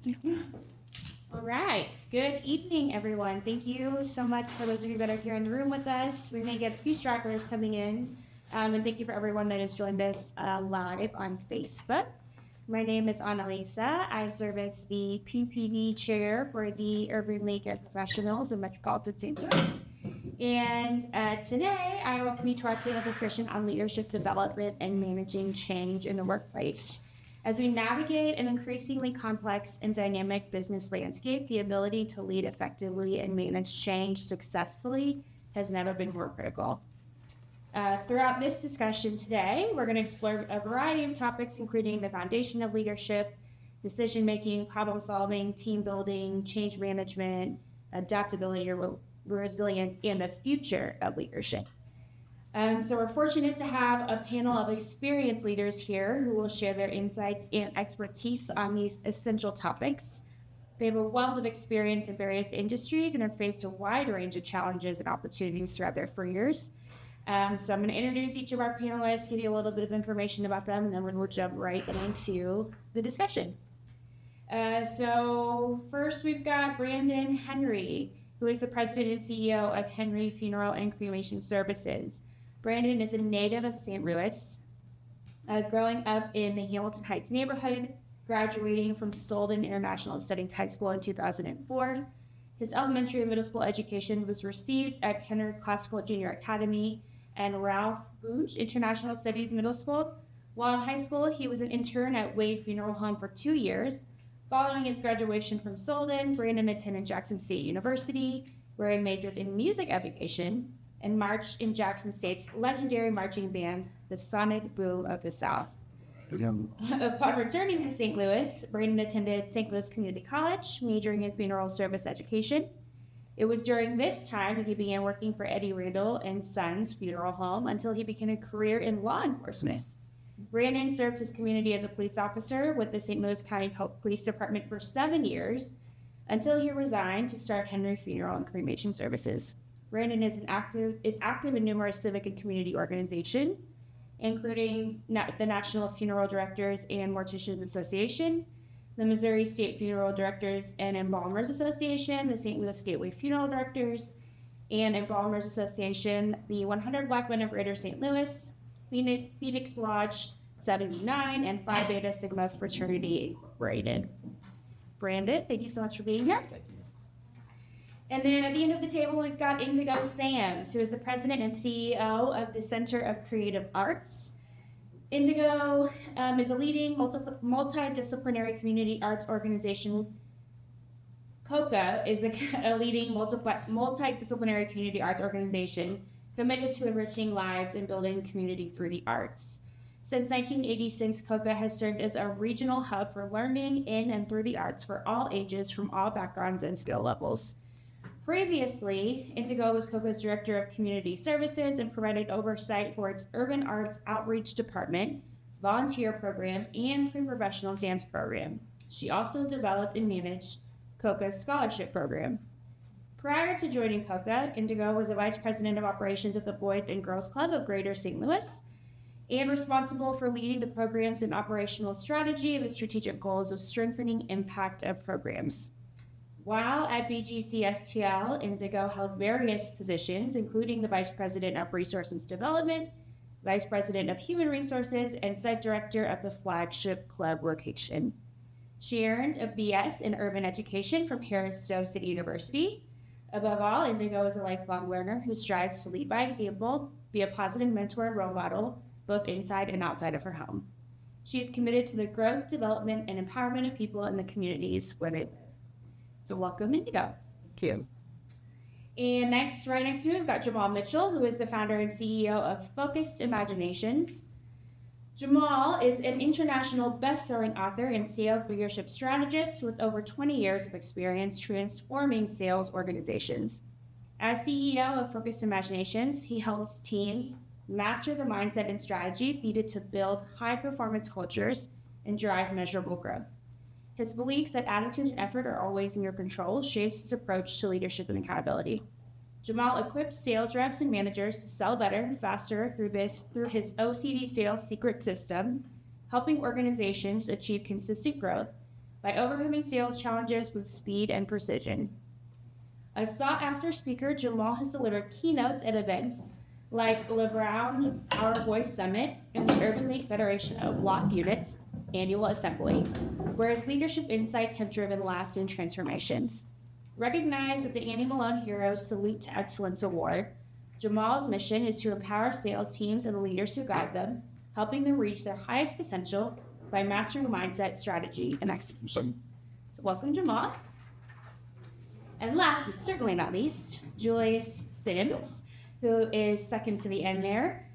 All right. Good evening, everyone. Thank you so much for those of you that are here in the room with us. We may get a few stragglers coming in. And thank you for everyone that has joined us live on Facebook. My name is Annalisa. I serve as the PPD chair for the Urban League of Professionals in Metropolitan St. Louis. And today, I welcome you to our panel discussion on leadership development and managing change in the workplace. As we navigate an increasingly complex and dynamic business landscape, the ability to lead effectively and manage change successfully has never been more critical. Throughout this discussion today, we're going to explore a variety of topics, including the foundation of leadership, decision-making, problem-solving, team building, change management, adaptability, resilience, and the future of leadership. So we're fortunate to have a panel of experienced leaders here who will share their insights and expertise on these essential topics. They have a wealth of experience in various industries and have faced a wide range of challenges and opportunities throughout their careers. So I'm going to introduce each of our panelists, give you a little bit of information about them, and then we'll jump right into the discussion. So first we've got Brandon Henry, who is the president and CEO of Henry Funeral and Cremation Services. Brandon is a native of St. Louis, growing up in the Hamilton Heights neighborhood, graduating from Solden International Studies High School in 2004. His elementary and middle school education was received at Henry Classical Junior Academy and Ralph Booch International Studies Middle School. While in high school, he was an intern at Wade Funeral Home for 2 years. Following his graduation from Solden, Brandon attended Jackson State University, where he majored in music education and marched in Jackson State's legendary marching band, the Sonic Boom of the South. Upon returning to St. Louis, Brandon attended St. Louis Community College, majoring in funeral service education. It was during this time that he began working for Eddie Randall and Sons Funeral Home until he began a career in law enforcement. Brandon served his community as a police officer with the St. Louis County Police Department for 7 years until he resigned to start Henry Funeral and Cremation Services. Brandon is active in numerous civic and community organizations, including the National Funeral Directors and Morticians Association, the Missouri State Funeral Directors and Embalmers Association, the St. Louis Gateway Funeral Directors and Embalmers Association, the 100 Black Men of Greater St. Louis, Phoenix Lodge 79, and Phi Beta Sigma Fraternity Incorporated. Brandon, thank you so much for being here. And then at the end of the table, we've got Indigo Sams, who is the president and CEO of the Center of Creative Arts. Indigo is a leading multidisciplinary community arts organization. COCA is a leading multidisciplinary community arts organization committed to enriching lives and building community through the arts. Since 1986, COCA has served as a regional hub for learning in and through the arts for all ages from all backgrounds and skill levels. Previously, Indigo was COCA's Director of Community Services and provided oversight for its Urban Arts Outreach Department, volunteer program, and pre-professional dance program. She also developed and managed COCA's scholarship program. Prior to joining COCA, Indigo was a Vice President of Operations at the Boys and Girls Club of Greater St. Louis and responsible for leading the programs and operational strategy and the strategic goals of strengthening impact of programs. While at BGCSTL, Indigo held various positions, including the Vice President of Resources Development, Vice President of Human Resources, and Site Director of the flagship club location. She earned a BS in Urban Education from Harris-Stowe City University. Above all, Indigo is a lifelong learner who strives to lead by example, be a positive mentor and role model, both inside and outside of her home. She is committed to the growth, development, and empowerment of people in the communities where they live. So welcome, Indigo. Thank you. And right next to him, we've got Jamal Mitchell, who is the founder and CEO of Focused Imaginations. Jamal is an international best-selling author and sales leadership strategist with over 20 years of experience transforming sales organizations. As CEO of Focused Imaginations, he helps teams master the mindset and strategies needed to build high-performance cultures and drive measurable growth. His belief that attitude and effort are always in your control shapes his approach to leadership and accountability. Jamal equips sales reps and managers to sell better and faster through his OCD sales secret system, helping organizations achieve consistent growth by overcoming sales challenges with speed and precision. A sought-after speaker, Jamal has delivered keynotes at events like LeBron Our Voice Summit and the Urban League Federation of Block Units Annual Assembly, where his leadership insights have driven lasting transformations. Recognized with the Annie Malone Heroes Salute to Excellence Award, Jamal's mission is to empower sales teams and the leaders who guide them, helping them reach their highest potential by mastering mindset, strategy, and execution. So welcome, Jamal. And last but certainly not least, Julius Sims, who is second to the end there,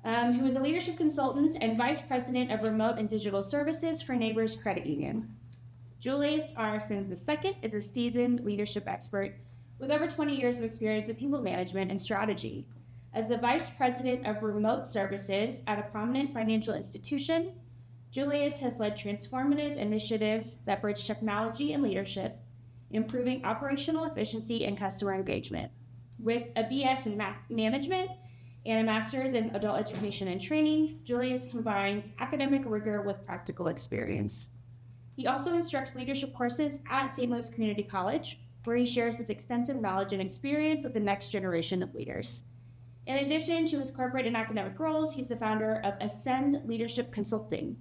who is a leadership consultant and vice president of remote and digital services for Neighbors Credit Union. Julius R. Sims II is a seasoned leadership expert with over 20 years of experience in people management and strategy. As the vice president of remote services at a prominent financial institution, Julius has led transformative initiatives that bridge technology and leadership, improving operational efficiency and customer engagement. With a BS in management and a master's in adult education and training, Julius combines academic rigor with practical experience. He also instructs leadership courses at St. Louis Community College, where he shares his extensive knowledge and experience with the next generation of leaders. In addition to his corporate and academic roles, he's the founder of Ascend Leadership Consulting,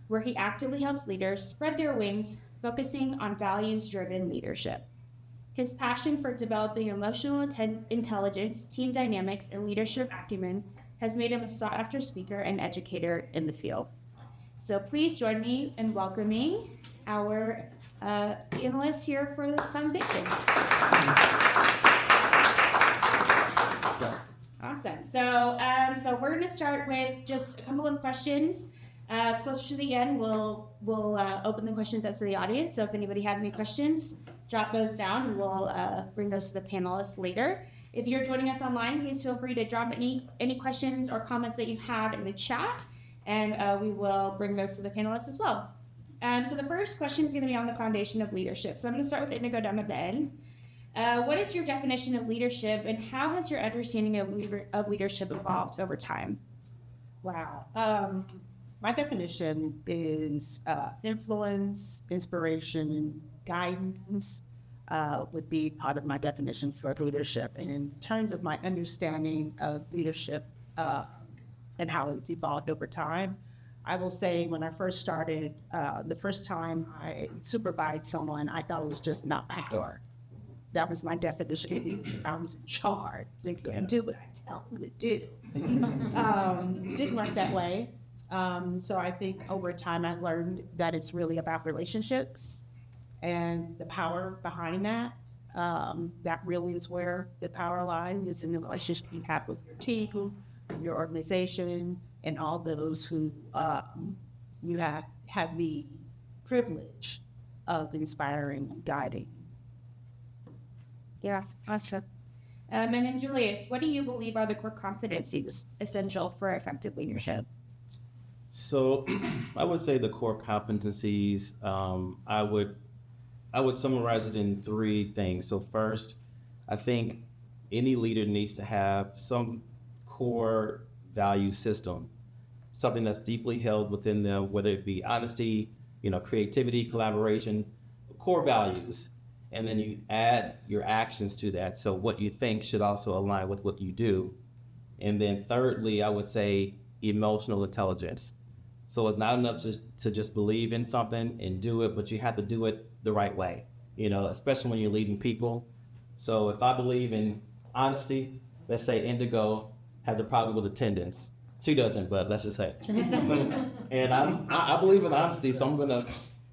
where he actively helps leaders spread their wings, focusing on values-driven leadership. His passion for developing emotional intelligence, team dynamics, and leadership acumen has made him a sought-after speaker and educator in the field. So please join me in welcoming our panelists here for this conversation. Awesome. So we're going to start with just a couple of questions. Closer to the end, we'll open the questions up to the audience. So if anybody has any questions, jot those down, and we'll bring those to the panelists later. If you're joining us online, please feel free to drop any questions or comments that you have in the chat, and we will bring those to the panelists as well. So the first question is going to be on the foundation of leadership. So I'm going to start with Indigo down at the end. What is your definition of leadership, and how has your understanding of leadership evolved over time? Wow. My definition is influence, inspiration, guidance would be part of my definition for leadership. And in terms of my understanding of leadership and how it's evolved over time, I will say when I first started, the first time I supervised someone, I thought it was just not my door. That was my definition. I was in charge. They couldn't do what I tell them to do. It didn't work that way. So I think over time I learned that it's really about relationships and the power behind that. That really is where the power lies, is in the relationship you have with your team, your organization, and all those who you have the privilege of inspiring and guiding. Yeah, awesome. And then Julius, what do you believe are the core competencies essential for effective leadership? So I would say the core competencies, I would summarize it in three things. So first, I think any leader needs to have some core value system, something that's deeply held within them, whether it be honesty, creativity, collaboration, core values. And then you add your actions to that. So what you think should also align with what you do. And then thirdly, I would say emotional intelligence. So it's not enough to just believe in something and do it, but you have to do it the right way, especially when you're leading people. So if I believe in honesty, let's say Indigo has a problem with attendance. She doesn't, but let's just say. And I believe in honesty, so I'm going to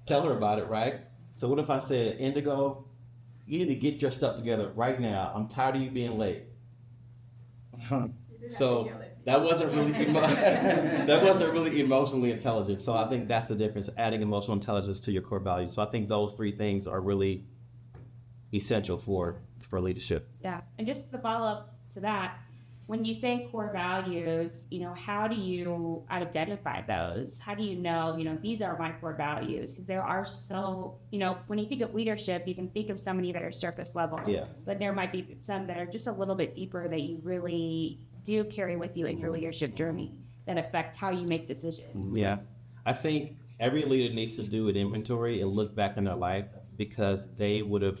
tell her about it, right? So what if I said, Indigo, you need to get your stuff together right now. I'm tired of you being late. So that wasn't really emotionally intelligent. So I think that's the difference, adding emotional intelligence to your core values. So I think those three things are really essential for leadership. Yeah, and just to follow up to that, when you say core values, how do you identify those? How do you know, these are my core values? Because there are when you think of leadership, you can think of so many that are surface level. Yeah. But there might be some that are just a little bit deeper that you really do carry with you in your leadership journey that affect how you make decisions. Yeah. I think every leader needs to do an inventory and look back in their life because they would have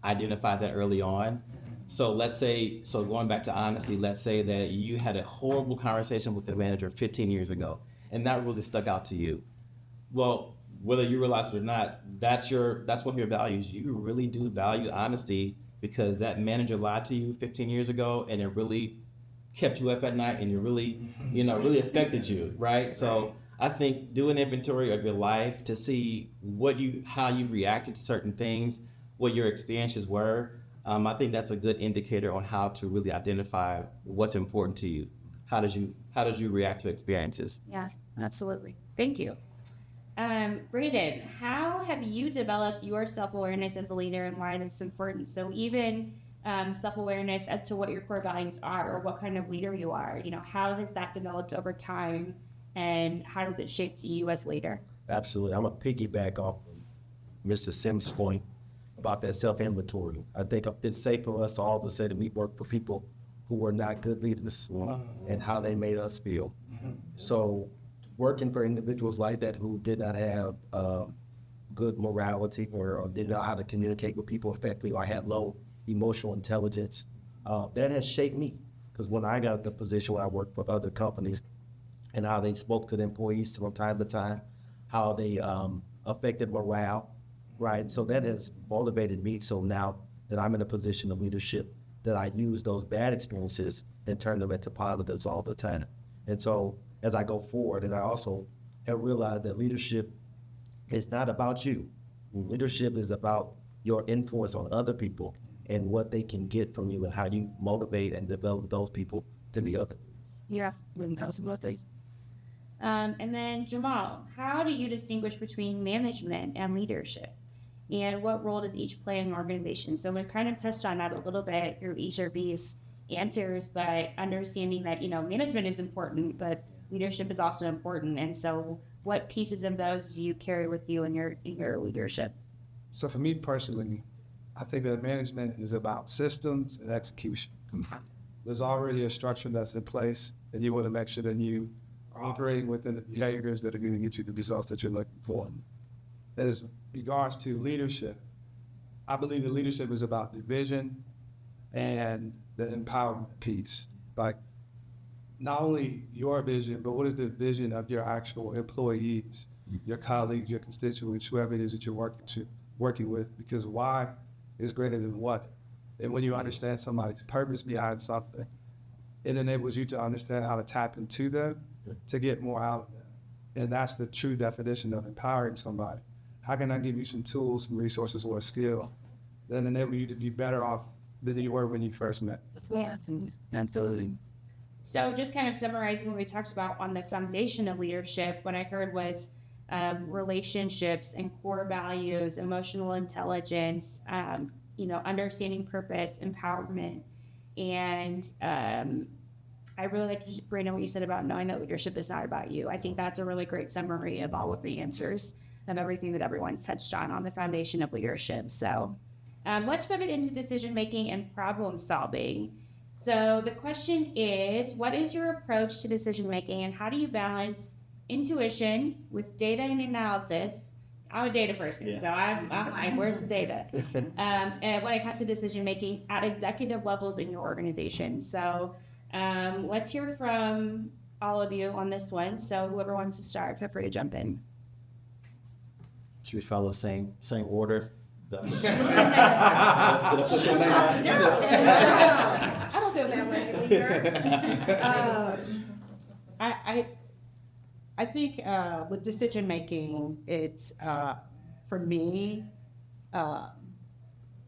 identified that early on. So let's say, so going back to honesty, let's say that you had a horrible conversation with the manager 15 years ago, and that really stuck out to you. Well, whether you realize it or not, that's one of your values. You really do value honesty because that manager lied to you 15 years ago, and it really kept you up at night, and it really, really affected you, right? So I think do an inventory of your life to see how you reacted to certain things, what your experiences were. I think that's a good indicator on how to really identify what's important to you. How did you react to experiences? Yeah, absolutely. Thank you. Brandon, how have you developed your self-awareness as a leader and why that's important? So even self-awareness as to what your core values are or what kind of leader you are, how has that developed over time and how does it shape you as a leader? Absolutely. I'm going to piggyback off of Mr. Sims' point about that self-inventory. I think it's safe for us all to say that we work for people who were not good leaders and how they made us feel. So working for individuals like that who did not have good morality or didn't know how to communicate with people effectively or had low emotional intelligence, that has shaped me. Because when I got the position where I worked for other companies and how they spoke to the employees from time to time, how they affected morale, right? So that has motivated me. So now that I'm in a position of leadership, that I use those bad experiences and turn them into positives all the time. And so as I go forward, and I also have realized that leadership is not about you. Leadership is about your influence on other people and what they can get from you and how you motivate and develop those people to be other. Yeah, and then Jamal, how do you distinguish between management and leadership? And what role does each play in an organization? So we kind of touched on that a little bit through each of these answers, but understanding that, management is important, but leadership is also important. And so what pieces of those do you carry with you in your leadership? So for me personally, I think that management is about systems and execution. There's already a structure that's in place, and you want to make sure that you are operating within the behaviors that are going to get you the results that you're looking for. As regards to leadership, I believe that leadership is about the vision and the empowerment piece. Like, not only your vision, but what is the vision of your actual employees, your colleagues, your constituents, whoever it is that you're working with, because why is greater than what. And when you understand somebody's purpose behind something, it enables you to understand how to tap into them to get more out of them. And that's the true definition of empowering somebody. How can I give you some tools, some resources, or a skill that enable you to be better off than you were when you first met? Yeah, absolutely. So just kind of summarizing what we talked about on the foundation of leadership, what I heard was relationships and core values, emotional intelligence, understanding purpose, empowerment. And I really like, Brandon, what you said about knowing that leadership is not about you. I think that's a really great summary of all of the answers and everything that everyone's touched on the foundation of leadership. So let's pivot into decision-making and problem solving. So the question is, what is your approach to decision-making and how do you balance intuition with data and analysis? I'm a data person, so I'm like, where's the data? And when it comes to decision-making at executive levels in your organization. So let's hear from all of you on this one. So whoever wants to start, feel free to jump in. Should we follow the same order? I don't feel that way, leader. I think with decision making, it's for me,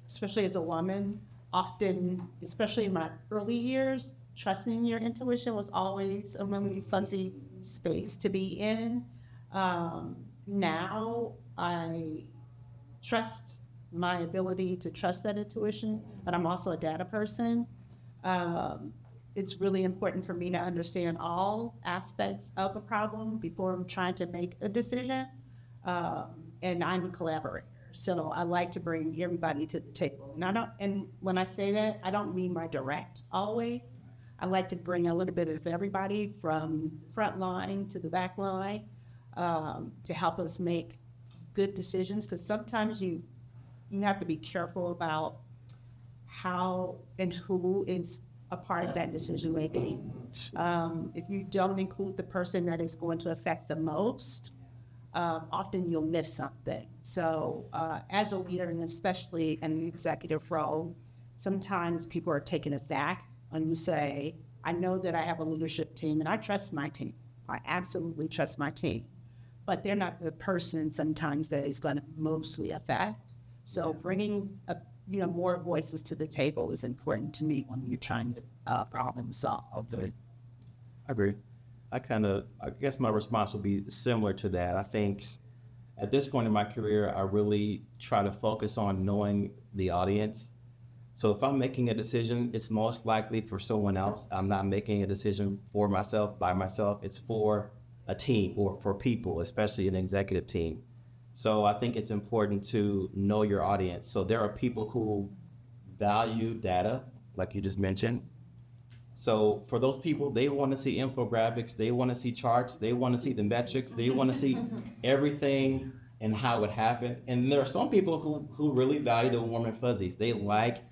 especially as a woman, often, especially in my early years, trusting your intuition was always a really fuzzy space to be in. Now I trust my ability to trust that intuition, but I'm also a data person. It's really important for me to understand all aspects of a problem before I'm trying to make a decision. And I'm a collaborator, so I like to bring everybody to the table. And when I say that, I don't mean my direct always. I like to bring a little bit of everybody from front line to the back line. to help us make good decisions, because sometimes you have to be careful about how and who is a part of that decision making. If you don't include the person that is going to affect the most, often you'll miss something. So as a leader, and especially in an executive role, sometimes people are taken aback when you say, I know that I have a leadership team and I trust my team. I absolutely trust my team. But they're not the person sometimes that is going to mostly affect. So bringing more voices to the table is important to me when you're trying to problem solve. I agree. I guess my response will be similar to that. I think at this point in my career, I really try to focus on knowing the audience. So if I'm making a decision, it's most likely for someone else. I'm not making a decision for myself, by myself. It's for a team or for people, especially an executive team. So I think it's important to know your audience. So there are people who value data, like you just mentioned. So for those people, they want to see infographics, they want to see charts, they want to see the metrics, they want to see everything and how it happened. And there are some people who really value the warm and fuzzies. They like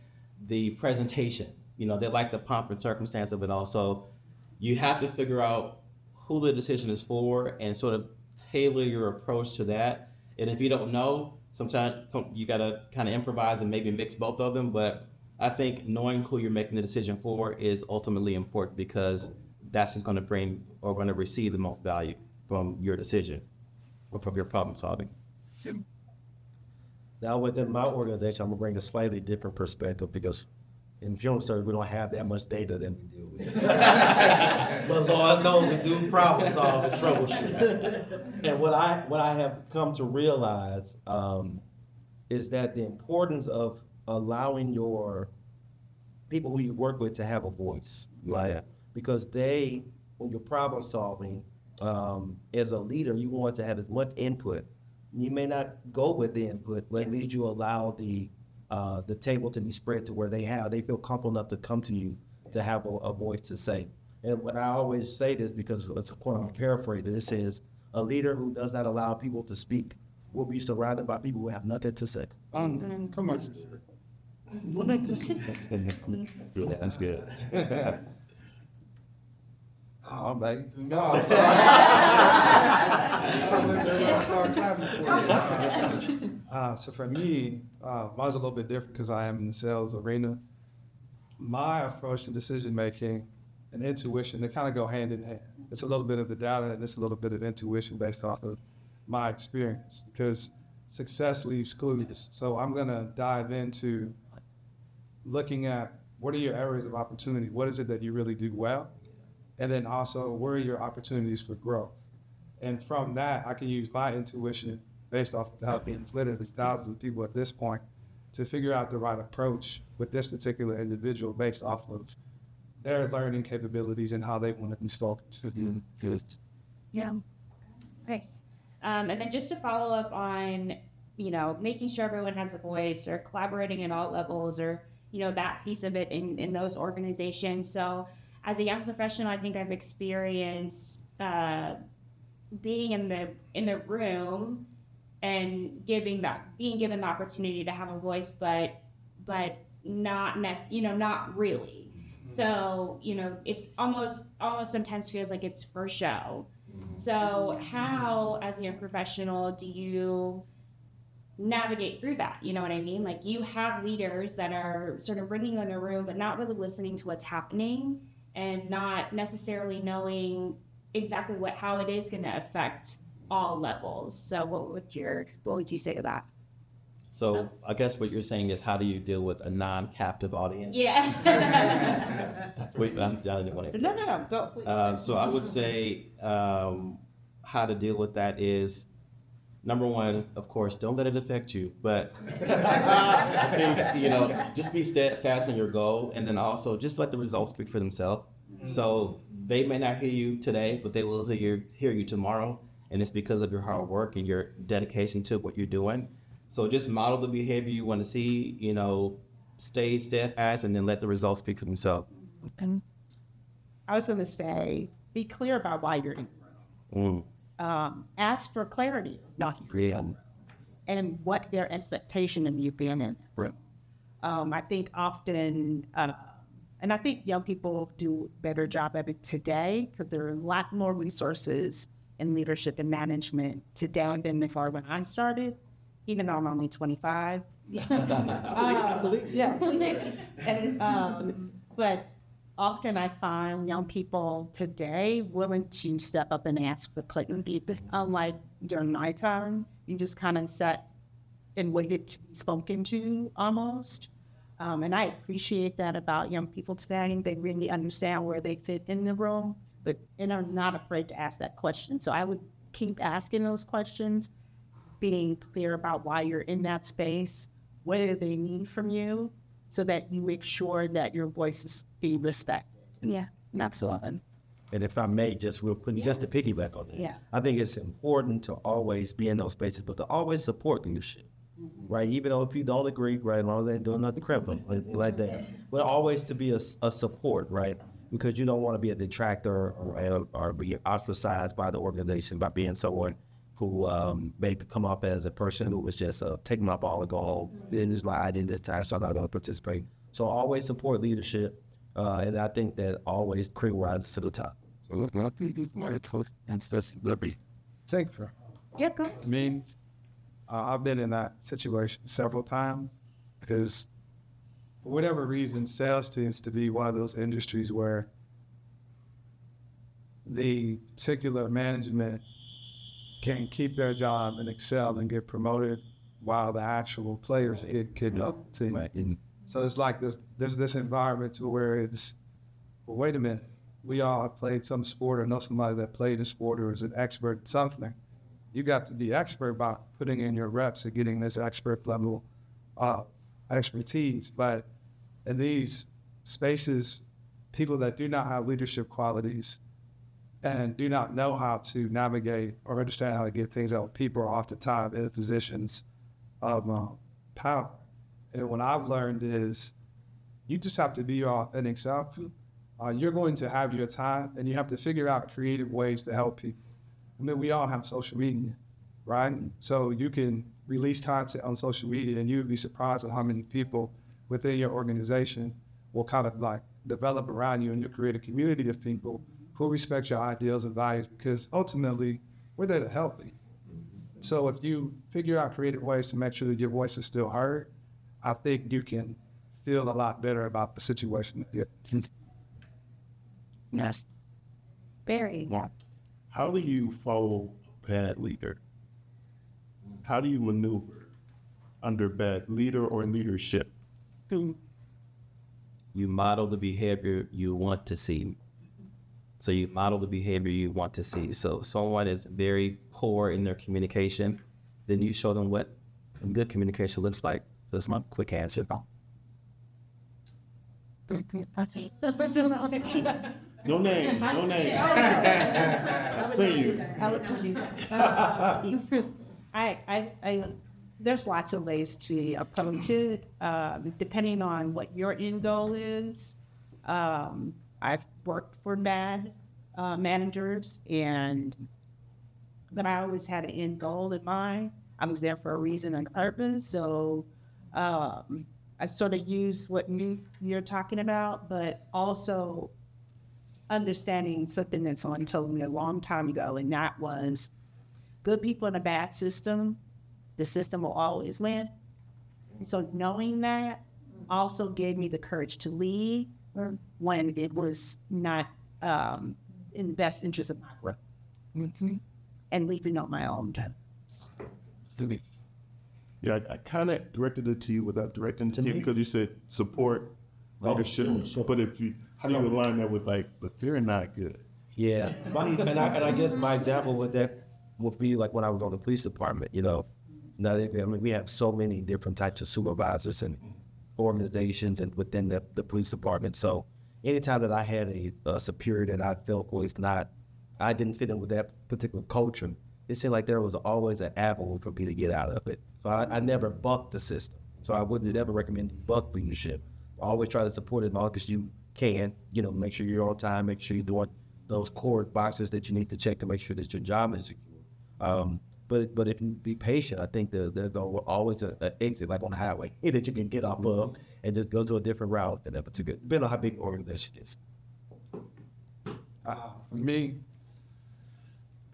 the presentation, they like the pomp and circumstance of it all. So you have to figure out who the decision is for and sort of tailor your approach to that. And if you don't know, sometimes you got to kind of improvise and maybe mix both of them. But I think knowing who you're making the decision for is ultimately important, because that's who's going to bring or going to receive the most value from your decision or from your problem solving. Now, within my organization, I'm gonna bring a slightly different perspective, because in funeral service, we don't have that much data that we deal with. But Lord knows we do problem solve and troubleshoot. And what I have come to realize is that the importance of allowing your people who you work with to have a voice, right? Yeah. Because when you're problem solving, as a leader, you want to have as much input. You may not go with the input, but at least you allow the table to be spread to where they feel comfortable enough to come to you to have a voice to say. And when I always say this, because it's a quote I'm paraphrasing, it says, a leader who does not allow people to speak will be surrounded by people who have nothing to say. Come on. Yeah, that's good. Oh, baby. No, I'm sorry. I'll start clapping for you. So for me, mine's a little bit different because I am in the sales arena. My approach to decision making and intuition, they kind of go hand in hand. It's a little bit of the data and it's a little bit of intuition based off of my experience, because success leaves clues. So I'm going to dive into looking at what are your areas of opportunity? What is it that you really do well? And then also, where are your opportunities for growth? And from that, I can use my intuition based off of how being literally thousands of people at this point to figure out the right approach with this particular individual based off of their learning capabilities and how they want to be focused. Yeah. Nice. And then just to follow up on, making sure everyone has a voice, or collaborating at all levels, or, that piece of it in those organizations. So as a young professional, I think I've experienced being in the room and being given the opportunity to have a voice, but not not really. So it's almost sometimes feels like it's for show. So how, as a young professional, do you navigate through that? You know what I mean? Like, you have leaders that are sort of bringing you in the room, but not really listening to what's happening, and not necessarily knowing exactly how it is going to affect all levels. So what would you say to that? So I guess what you're saying is, how do you deal with a non-captive audience? Yeah. Wait, I didn't want to. No, go, please. So I would say how to deal with that is, number one, of course, don't let it affect you. But I think, just be steadfast in your goal, and then also just let the results speak for themselves. So they may not hear you today, but they will hear you tomorrow, and it's because of your hard work and your dedication to what you're doing. So just model the behavior you want to see, stay steadfast, and then let the results speak for themselves. I was going to say, be clear about why you're in the room. ask for clarity, not and what their expectation of you being in. I think often, and I think young people do a better job of it today because there are a lot more resources in leadership and management today than before when I started, even though I'm only 25. But often I find young people today willing to step up and ask for clarity. Unlike during my time, you just kind of sat and waited to be spoken to almost. And I appreciate that about young people today. They really understand where they fit in the room, and are not afraid to ask that question. So I would keep asking those questions, being clear about why you're in that space, what do they need from you, so that you make sure that your voice is being respected. Yeah, absolutely. And if I may, just real quick, just to piggyback on that, Yeah. I think it's important to always be in those spaces, but to always support leadership, right? Even though if you don't agree, right, as long as they're doing nothing criminal, like that, but always to be a support, right? Because you don't want to be a detractor or be ostracized by the organization by being someone who may come up as a person who was just taking my ball and go home. Then it's like, I did this time, so I'm not going to participate. So always support leadership, and I think that always create rises to the top. Take for. Yeah, go. I mean, I've been in that situation several times because for whatever reason, sales seems to be one of those industries where the particular management can keep their job and excel and get promoted while the actual players get up to. Right. So it's like there's this environment to where it's, well, wait a minute, we all have played some sport or know somebody that played a sport or is an expert at something. You got to be expert by putting in your reps and getting this expert level expertise. But in these spaces, people that do not have leadership qualities and do not know how to navigate or understand how to get things out, people are oftentimes in positions of power. And what I've learned is you just have to be your authentic self. You're going to have your time, and you have to figure out creative ways to help people. I mean, we all have social media, right? So you can release content on social media, and you'd be surprised at how many people within your organization will kind of like develop around you, and you create a community of people who respect your ideals and values, because ultimately we're there to help you. So if you figure out creative ways to make sure that your voice is still heard, I think you can feel a lot better about the situation that you're in. Yes. Very. Yeah. How do you follow a bad leader? How do you maneuver under bad leader or leadership? You model the behavior you want to see. So you model the behavior you want to see. So someone is very poor in their communication, then you show them what good communication looks like. So that's my quick answer. No names, no names. I see you. There's lots of ways to approach it, depending on what your end goal is. I've worked for bad managers, but I always had an end goal in mind. I was there for a reason and purpose. So I sort of use what you're talking about, but also understanding something that someone told me a long time ago, and that was good people in a bad system, the system will always win. And so knowing that also gave me the courage to lead when it was not in the best interest of my work, and leaving on my own terms. Yeah, I kind of directed it to you without directing it to you because you said support leadership. But how do you align that with but they're not good? Yeah, and I guess my example with that would be like when I was on the police department. Now we have so many different types of supervisors and organizations and within the police department. So anytime that I had a superior that I felt I didn't fit in with that particular culture, it seemed like there was always an avenue for me to get out of it. So I never bucked the system. So I wouldn't ever recommend buck leadership. I always try to support it as long as you can. Make sure you're on time, make sure you're doing those core boxes that you need to check to make sure that your job is secure. But if you be patient, I think there's always an exit, like on the highway, that you can get off of and just go to a different route than ever to get, depending on how big the organization is. For me,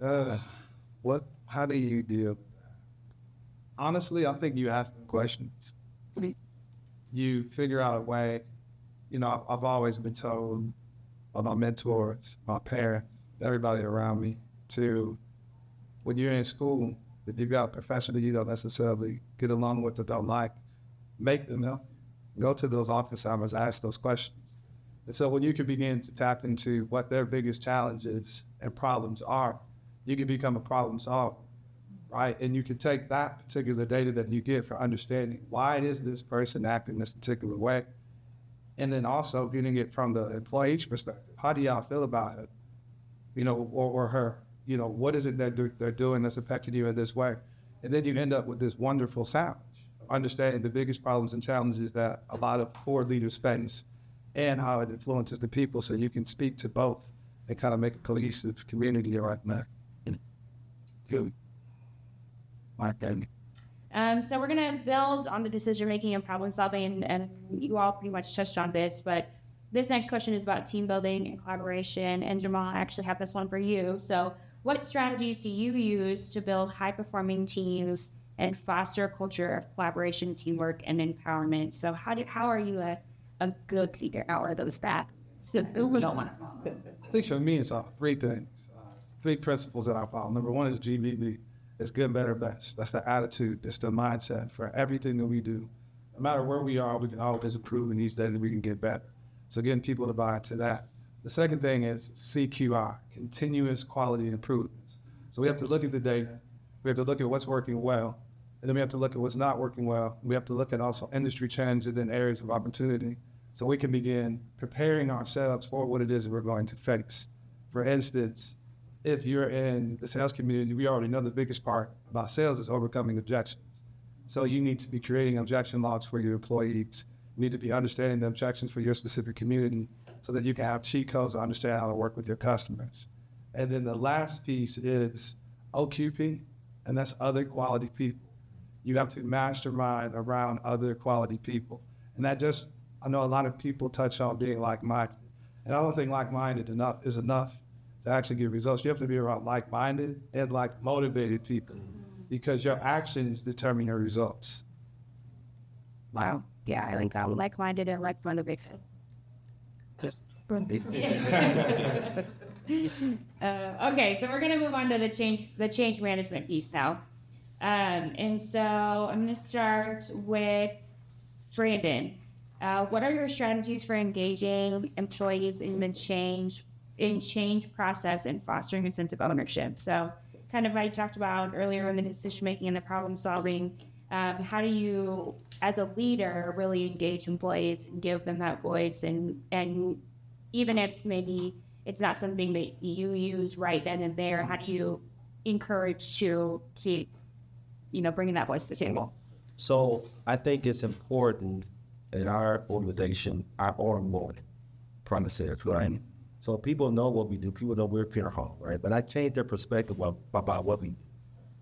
how do you deal? Honestly, I think you ask the questions. You figure out a way. You know, I've always been told by my mentors, my parents, everybody around me, when you're in school, if you've got a professor that you don't necessarily get along with or don't like, make them help. Go to those office hours, ask those questions. And so when you can begin to tap into what their biggest challenges and problems are, you can become a problem solver, right? And you can take that particular data that you get for understanding why it is this person acting this particular way. And then also getting it from the employee's perspective. How do y'all feel about it? You know, or her, you know, what is it that they're doing that's affecting you in this way? And then you end up with this wonderful sandwich, understanding the biggest problems and challenges that a lot of poor leaders face and how it influences the people, so you can speak to both and kind of make a cohesive community right now. Good. So we're going to build on the decision-making and problem-solving, and you all pretty much touched on this, but this next question is about team building and collaboration, and Jamal, I actually have this one for you. So what strategies do you use to build high-performing teams and foster a culture of collaboration, teamwork, and empowerment? So how are you a good leader? How are those bad? So we don't want to follow. I think for me, it's three things, three principles that I follow. Number one is GBB. It's good, better, best. That's the attitude. It's the mindset for everything that we do. No matter where we are, we can always improve, and each day that we can get better. So getting people to buy into that. The second thing is CQI, continuous quality improvements. So we have to look at the data. We have to look at what's working well. And then we have to look at what's not working well. We have to look at also industry trends and then areas of opportunity, so we can begin preparing ourselves for what it is that we're going to face. For instance, if you're in the sales community, we already know the biggest part about sales is overcoming objections. So you need to be creating objection logs for your employees. You need to be understanding the objections for your specific community so that you can have cheat codes to understand how to work with your customers. And then the last piece is OQP, and that's other quality people. You have to mastermind around other quality people. And that just, I know a lot of people touch on being like-minded. And I don't think like-minded is enough to actually get results. You have to be around like-minded and like-motivated people, because your actions determine your results. Wow. Yeah, I think I'm like-minded and like-motivated. Okay, so we're going to move on to the change management piece now. And so I'm going to start with Brandon. What are your strategies for engaging employees in the change process and fostering a sense of ownership? So kind of I talked about earlier in the decision making and the problem solving. How do you, as a leader, really engage employees and give them that voice? And even if maybe it's not something that you use right then and there, how do you encourage to keep, bringing that voice to the table? So I think it's important in our organization, our onboarding premises, right? So people know what we do. People know we're pure home, right? But I change their perspective about what we do.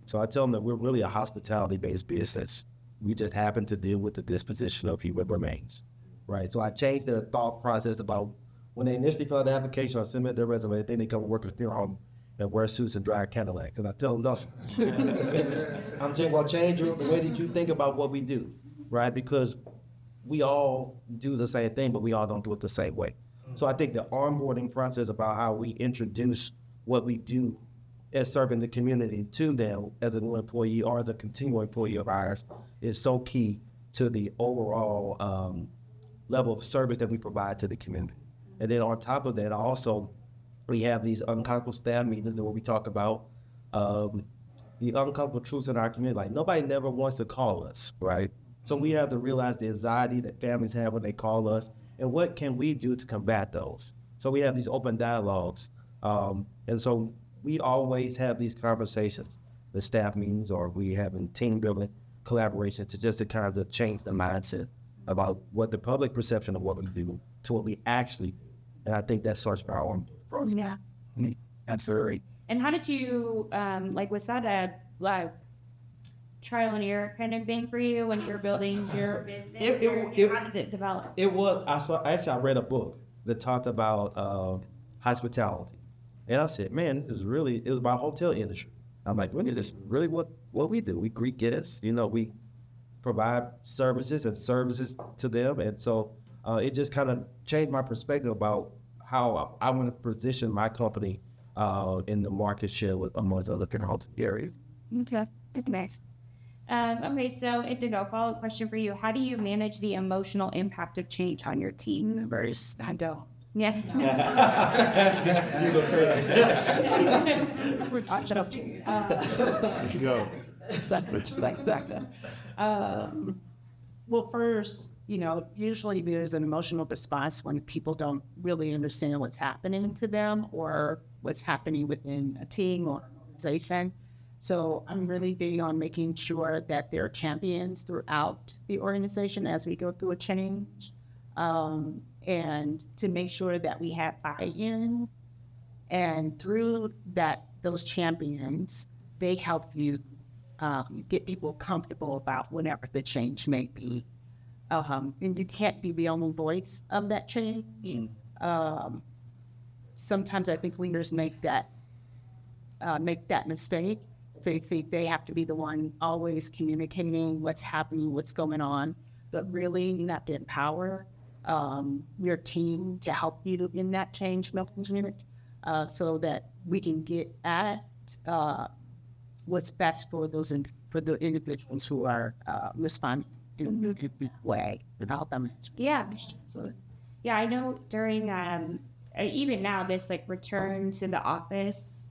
So I tell them that we're really a hospitality-based business. We just happen to deal with the disposition of human remains, right? So I changed their thought process about when they initially fill out the application or submit their resume, they think they come work with their home and wear suits and drive Cadillacs. And I tell them, no, I'm saying, well, change the way that you think about what we do, right? Because we all do the same thing, but we all don't do it the same way. So I think the onboarding process about how we introduce what we do as serving the community to them as a new employee or as a continual employee of ours is so key to the overall level of service that we provide to the community. And then on top of that, also, we have these uncomfortable staff meetings where we talk about the uncomfortable truths in our community. Like, nobody never wants to call us, right? So we have to realize the anxiety that families have when they call us, and what can we do to combat those? So we have these open dialogues. And so we always have these conversations, the staff meetings, or we have in team building collaboration to kind of change the mindset about what the public perception of what we do to what we actually do. And I think that starts with our own. Yeah. Absolutely. And how did you, was that a trial and error kind of thing for you when you're building your business? How did it develop? It was, I read a book that talked about hospitality. And I said, man, it was about hotel industry. I'm like, really, this is really what we do. We greet guests, we provide services to them. And so it just kind of changed my perspective about how I want to position my company in the market share with amongst other hotel areas. Okay, nice. Okay, so Indigo, follow-up question for you. How do you manage the emotional impact of change on your team members? I don't. Yeah. Yo, Well, first, usually there's an emotional response when people don't really understand what's happening to them or what's happening within a team or organization. So I'm really big on making sure that there are champions throughout the organization as we go through a change, and to make sure that we have buy-in. And through those champions, they help you get people comfortable about whatever the change may be. And you can't be the only voice of that change. Sometimes I think leaders make that mistake. They think they have to be the one always communicating what's happening, what's going on, but really you have to empower your team to help you in that change management, so that we can get at what's best for the individuals who are responding in a good way and help them. Yeah. Yeah, I know during, even now, this return to the office,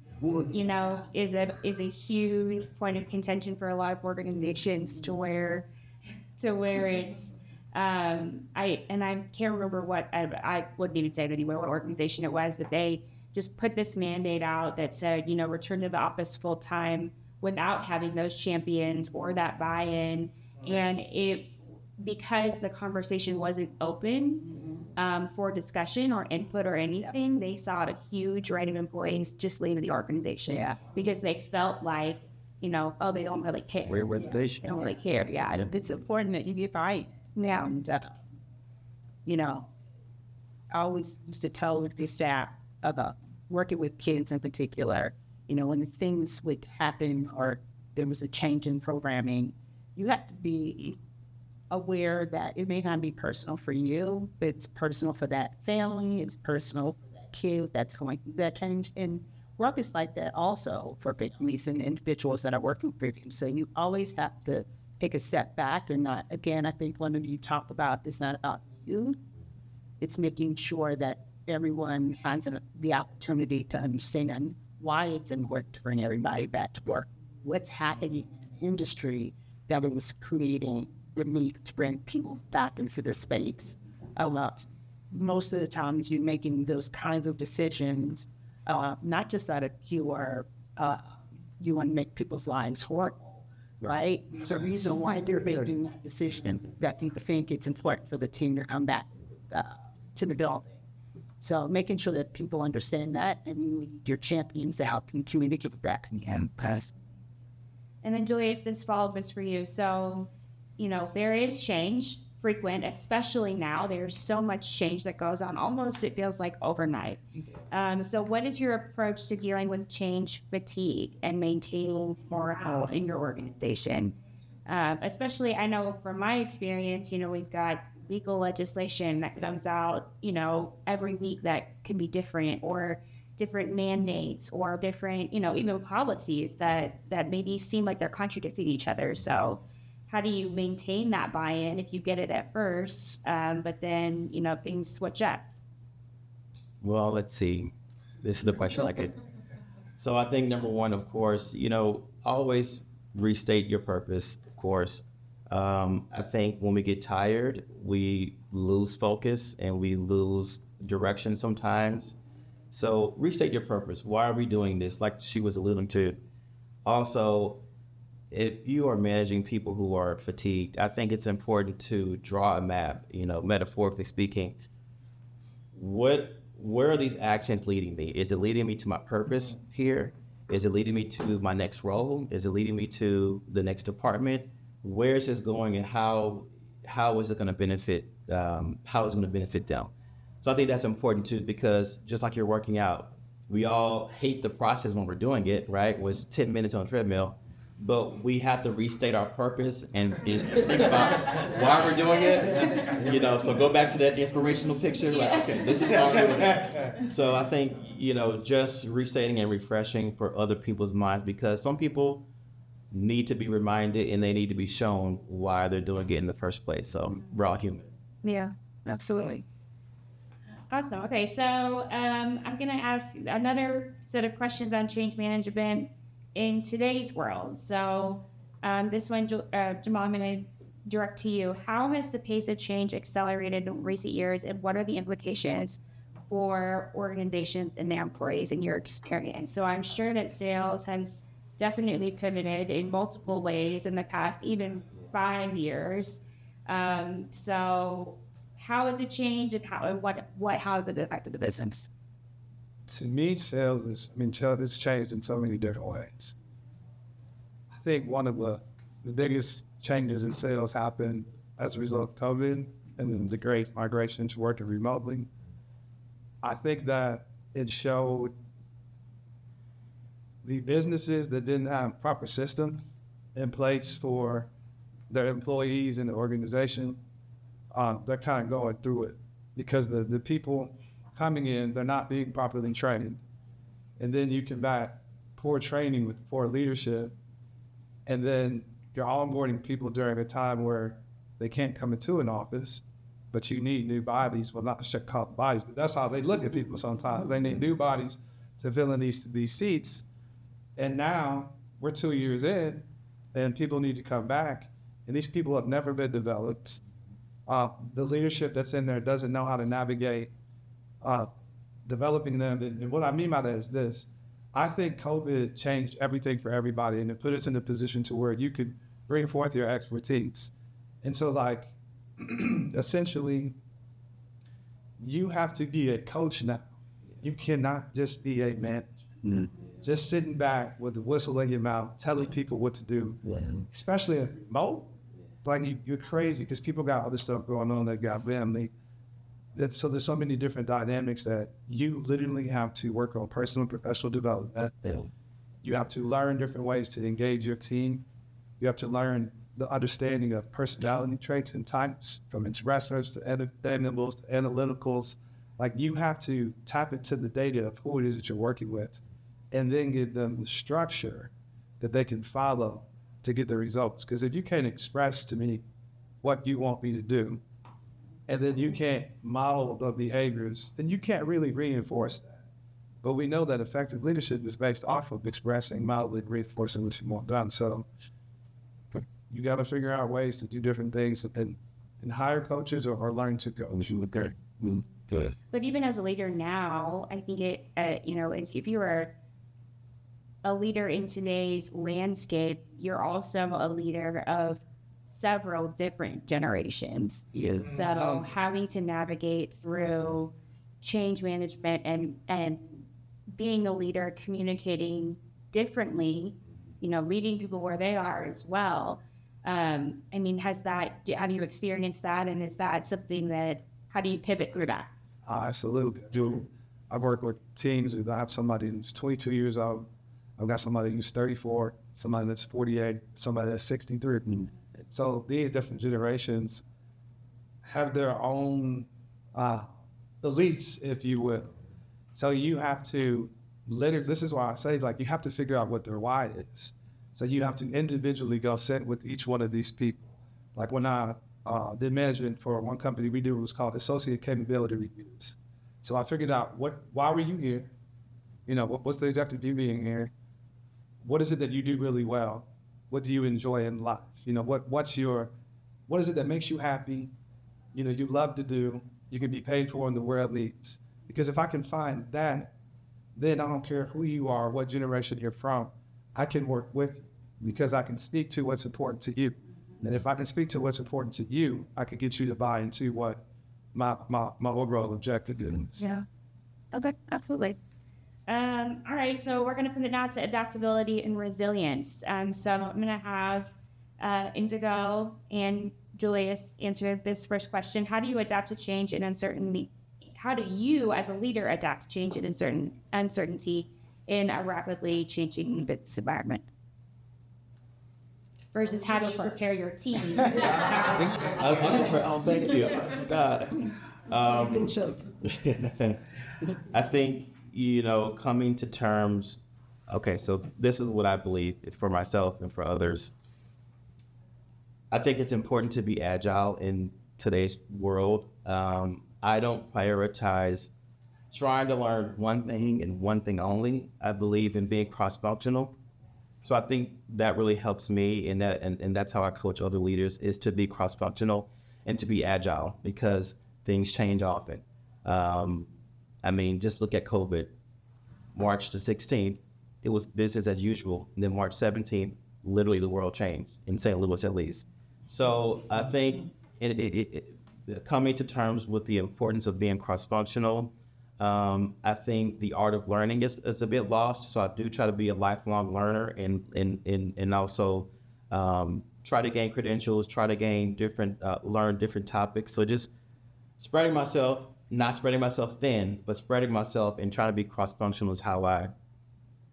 is a huge point of contention for a lot of organizations to where it's, I can't remember I wouldn't even say it anyway, what organization it was, but they just put this mandate out that said, return to the office full time without having those champions or that buy-in. And because the conversation wasn't open for discussion or input or anything, they saw a huge rate of employees just leaving the organization because they felt like, they don't really care. They don't really care. Yeah, It's important that you get buy-in. yeah. And, I always used to tell the staff about working with kids in particular, when things would happen or there was a change in programming, you have to be aware that it may not be personal for you, but it's personal for that family, it's personal for that kid that's going through that change. And work is like that also for families and individuals that are working with you. So you always have to take a step back and not, again, I think one of you talked about, it's not about you. It's making sure that everyone has the opportunity to understand why it's important to bring everybody back to work. What's happening in the industry that was creating the need to bring people back into the space. Most of the times you're making those kinds of decisions, not just out of pure, you want to make people's lives horrible, right? There's a reason why they're making that decision, that people think it's important for the team to come back to the building. So making sure that people understand that and you need your champions to help you communicate back and pass. And then Julius, this follow-up is for you. So, there is change frequent, especially now. There's so much change that goes on. Almost it feels like overnight. So what is your approach to dealing with change fatigue and maintaining morale in your organization? Especially, I know from my experience, we've got legal legislation that comes out, every week that can be different, or different mandates, or different, even policies that maybe seem like they're contradicting each other. So how do you maintain that buy-in if you get it at first, but then, things switch up? Well, let's see. This is the question I get. So I think number one, of course, always restate your purpose, of course. I think when we get tired, we lose focus and we lose direction sometimes. So restate your purpose. Why are we doing this? Like she was alluding to. Also, if you are managing people who are fatigued, I think it's important to draw a map, metaphorically speaking. Where are these actions leading me? Is it leading me to my purpose here? Is it leading me to my next role? Is it leading me to the next department? Where is this going, and how is it going to benefit? How is it going to benefit them? So I think that's important too, because just like you're working out, we all hate the process when we're doing it, right? It was 10 minutes on a treadmill, but we have to restate our purpose and think about why we're doing it. You know, so go back to that inspirational picture. Like, okay, this is why we're doing it. So I think, you know, just restating and refreshing for other people's minds, because some people need to be reminded and they need to be shown why they're doing it in the first place. So we're all human. Yeah, absolutely. Awesome. Okay, so I'm going to ask another set of questions on change management in today's world. So this one, Jamal, I'm going to direct to you. How has the pace of change accelerated in recent years, and what are the implications for organizations and their employees in your experience? So I'm sure that sales has definitely pivoted in multiple ways in the past, even 5 years. So how has it changed, and how has it affected the business? To me, sales it's changed in so many different ways. I think one of the biggest changes in sales happened as a result of COVID and then the great migration to working remotely. I think that it showed the businesses that didn't have proper systems in place for their employees in the organization, they're kind of going through it because the people coming in, they're not being properly trained. And then you combat poor training with poor leadership. And then you're onboarding people during a time where they can't come into an office, but you need new bodies. Well, not to call bodies, but that's how they look at people sometimes. They need new bodies to fill in these seats. And now we're 2 years in and people need to come back. And these people have never been developed. The leadership that's in there doesn't know how to navigate developing them. And what I mean by that is this. I think COVID changed everything for everybody, and it put us in a position to where you could bring forth your expertise. And so, like, essentially, you have to be a coach now. You cannot just be a manager. Mm-hmm. Just sitting back with the whistle in your mouth, telling people what to do, especially in remote. Like, you're crazy because people got other stuff going on. They got family. So there's so many different dynamics that you literally have to work on personal and professional development. You have to learn different ways to engage your team. You have to learn the understanding of personality traits and types, from expressors to entertainables to analyticals. Like, you have to tap into the data of who it is that you're working with and then give them the structure that they can follow to get the results. Because if you can't express to me what you want me to do, and then you can't model the behaviors, then you can't really reinforce that. But we know that effective leadership is based off of expressing, modeling, reinforcing what you want done. So you got to figure out ways to do different things and hire coaches or learn to coach. Okay. Good. But even as a leader now, I think if you are a leader in today's landscape, you're also a leader of several different generations. Yes. So having to navigate through change management and being a leader, communicating differently, meeting people where they are as well. Have you experienced that? And is that something how do you pivot through that? Absolutely. I've worked with teams. I have somebody who's 22 years old. I've got somebody who's 34, somebody that's 48, somebody that's 63. Mm-hmm. So these different generations have their own beliefs, if you will. So you have to this is why I say, like, you have to figure out what their why is. So you have to individually go sit with each one of these people. Like, when I did management for one company, we did what was called associate capability reviews. So I figured out why were you here? What's the objective of you being here? What is it that you do really well? What do you enjoy in life? What is it that makes you happy? You love to do, you can be paid for in the world needs. Because if I can find that, then I don't care who you are, what generation you're from, I can work with you because I can speak to what's important to you. And if I can speak to what's important to you, I can get you to buy into what my overall objective is. Yeah. Okay, absolutely. All right, so we're going to put it now to adaptability and resilience. So I'm going to have Indigo and Julius answer this first question. How do you adapt to change and uncertainty? How do you, as a leader, adapt to change and uncertainty in a rapidly changing business environment? Versus how do you prepare your team? Oh, thank you. God. I think, coming to terms, okay, so this is what I believe for myself and for others. I think it's important to be agile in today's world. I don't prioritize trying to learn one thing and one thing only. I believe in being cross-functional. So I think that really helps me, and that's how I coach other leaders, is to be cross-functional and to be agile, because things change often. Just look at COVID. March the 16th, it was business as usual. And then March 17th, literally the world changed, in St. Louis at least. So I think coming to terms with the importance of being cross-functional, I think the art of learning is a bit lost. So I do try to be a lifelong learner and also try to gain credentials, try to gain learn different topics. So just spreading myself, not spreading myself thin, but spreading myself and trying to be cross-functional is how I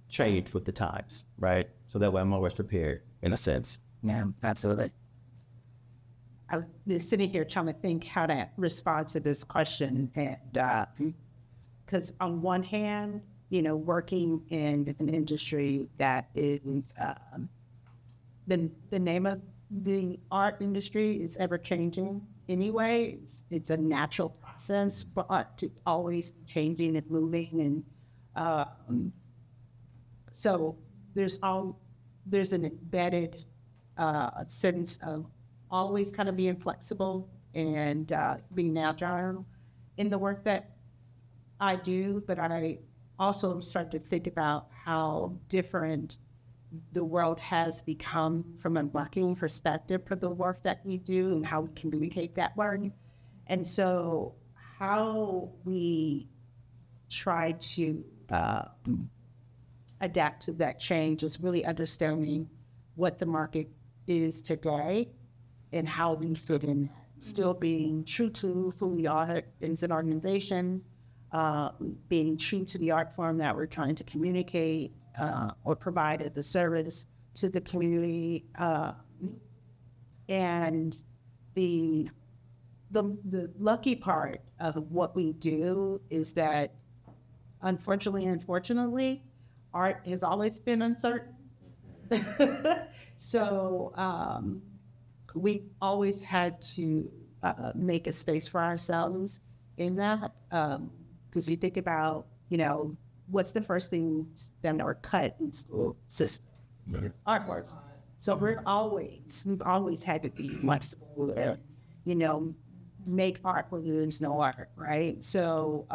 change with the times, right? So that way I'm always prepared, in a sense. Yeah, absolutely. I was sitting here trying to think how to respond to this question, and because on one hand, working in an industry that is the name of the art industry is ever changing anyway. It's a natural process for art to always changing and moving, and so there's an embedded sense of always kind of being flexible and being agile in the work that I do, but I also start to think about how different the world has become from a marketing perspective for the work that we do and how we communicate that work. And so how we try to adapt to that change is really understanding what the market is today and how we fit in, still being true to who we are as an organization, being true to the art form that we're trying to communicate or provide as a service to the community. And the lucky part of what we do is that, unfortunately, art has always been uncertain. So we've always had to make a space for ourselves in that. Because you think about, what's the first thing that are cut in school systems? Artworks. So we've always had to be flexible and, make art when there's no art, right? So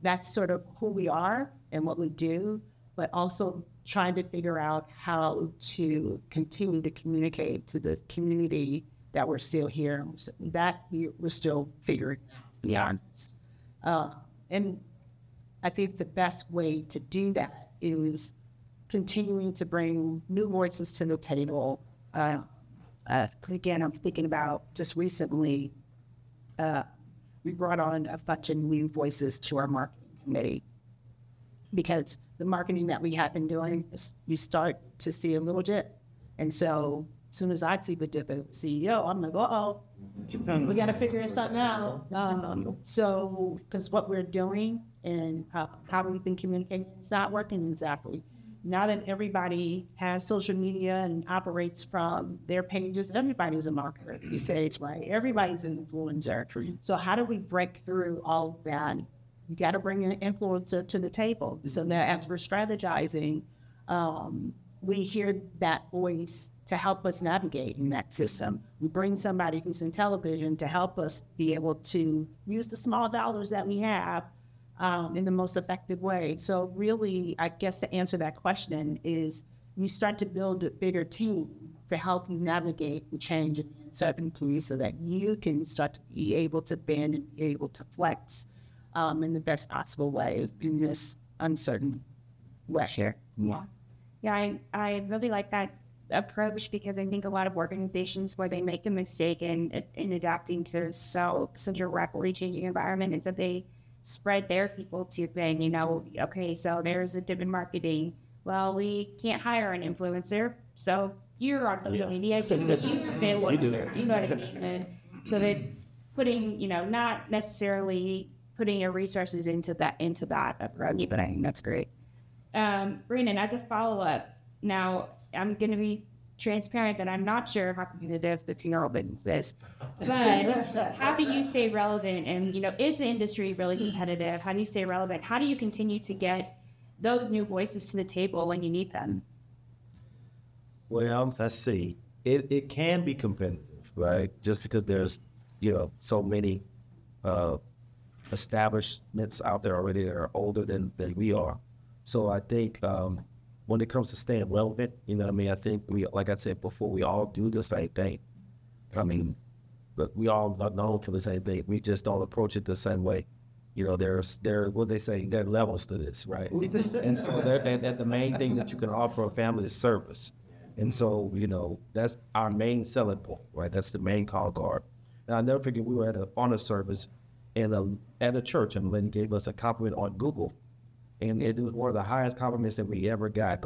that's sort of who we are and what we do, but also trying to figure out how to continue to communicate to the community that we're still here, that we're still figuring out, to be honest. And I think the best way to do that is continuing to bring new voices to the table. Again, I'm thinking about just recently, we brought on a bunch of new voices to our marketing committee, because the marketing that we have been doing, you start to see a little dip. And so as soon as I see the dip as CEO, I'm like, we got to figure something out. So, because what we're doing and how we've been communicating is not working exactly. Now that everybody has social media and operates from their pages, everybody's a marketer these days, right? Everybody's an influencer. So how do we break through all of that? You got to bring an influencer to the table so that as we're strategizing, we hear that voice to help us navigate in that system. We bring somebody who's in television to help us be able to use the small dollars that we have in the most effective way. So really, I guess to answer that question is you start to build a bigger team to help you navigate the change in uncertainty so that you can start to be able to bend and be able to flex in the best possible way in this uncertain way. Sure. Yeah, I really like that approach because I think a lot of organizations where they make a mistake in adapting to such a rapidly changing environment is that they spread their people to saying, you know, okay, so there's a dip in marketing. Well, we can't hire an influencer, so you're on social media. You know what I mean? And so that putting, you know, not necessarily putting your resources into that approach, but I think that's great. Brandon, as a follow-up, now I'm going to be transparent that I'm not sure how competitive the funeral business is, but how do you stay relevant? And, you know, is the industry really competitive? How do you stay relevant? How do you continue to get those new voices to the table when you need them? Well, let's see. It can be competitive, right? Just because there's, you know, so many establishments out there already that are older than we are. So I think when it comes to staying relevant, you know what I mean? I think we, like I said before, we all do the same thing. I mean, but we all are known for the same thing. We just don't approach it the same way. You know, there what they say, there are levels to this, right? And so and the main thing that you can offer a family is service. And so, you know, that's our main selling point, right? That's the main call card. And I'll never forget, we were at an honor service at a church, and Lynn gave us a compliment on Google. And it was one of the highest compliments that we ever got.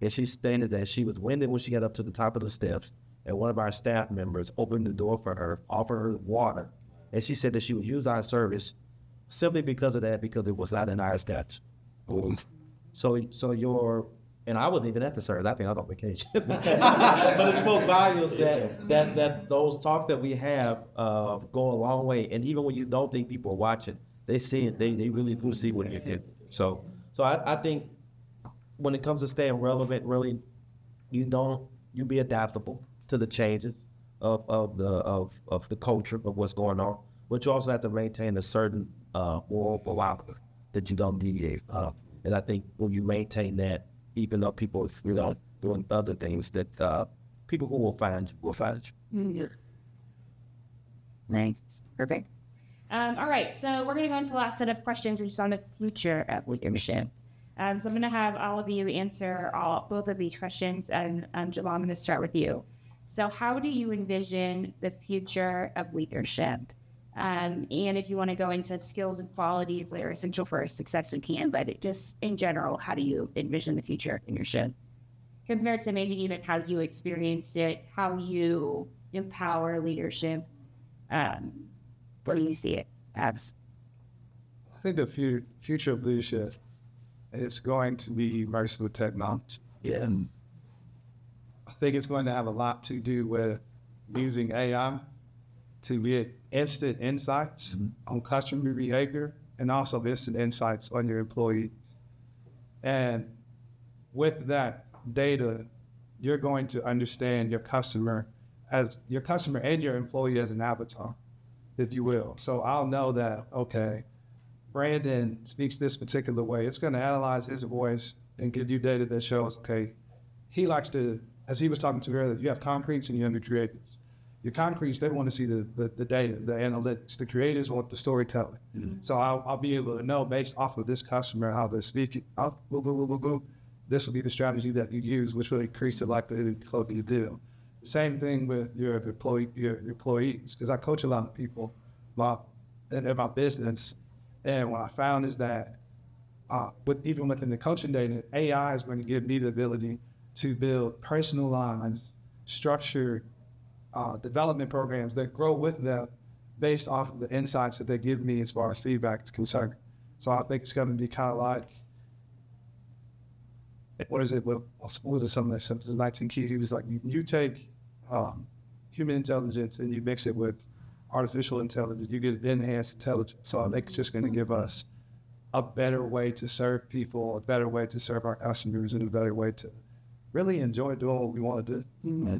And she stated that she was winded when she got up to the top of the steps, and one of our staff members opened the door for her, offered her water. And she said that she would use our service simply because of that, because it was not in our steps. And I wasn't even at the service. I think I was on vacation. But it spoke volumes that those talks that we have go a long way. And even when you don't think people are watching, they see it. They really do see what you did. So I think when it comes to staying relevant, really, you be adaptable to the changes of the culture of what's going on. But you also have to maintain a certain moral philosophy that you don't deviate. And I think when you maintain that, even though people, you know, doing other things, that people who will find you. Nice. Perfect. All right, so we're going to go into the last set of questions, which is on the future of leadership. So I'm going to have all of you answer both of these questions, and Jamal, I'm going to start with you. So how do you envision the future of leadership? And if you want to go into skills and qualities that are essential for success, you can, but just in general, how do you envision the future of leadership? Compared to maybe even how you experienced it, how you empower leadership, what do you see it as? I think the future of leadership is going to be immersed with technology. Yes. I think it's going to have a lot to do with using AI to get instant insights on customer behavior and also instant insights on your employees. And with that data, you're going to understand your customer and your employee as an avatar, if you will. So I'll know that, okay, Brandon speaks this particular way. It's going to analyze his voice and give you data that shows, okay, he likes to, as he was talking to earlier, you have concretes and you have the creatives. Your concretes, they want to see the data, the analytics. The creators want the storytelling. Mm-hmm. So I'll be able to know based off of this customer how they're speaking. This will be the strategy that you use, which will increase the likelihood to close your deal. Same thing with your employees, because I coach a lot of people in my business, and what I found is that even within the coaching data, AI is going to give me the ability to build personalized, structured development programs that grow with them based off of the insights that they give me as far as feedback is concerned. So I think it's going to be kind of like, what is it? What was it? Some of the Simpsons 19 Keys. He was like, you take human intelligence and you mix it with artificial intelligence, you get enhanced intelligence. So I think it's just going to give us a better way to serve people, a better way to serve our customers, and a better way to really enjoy doing what we want to do. Mm-hmm.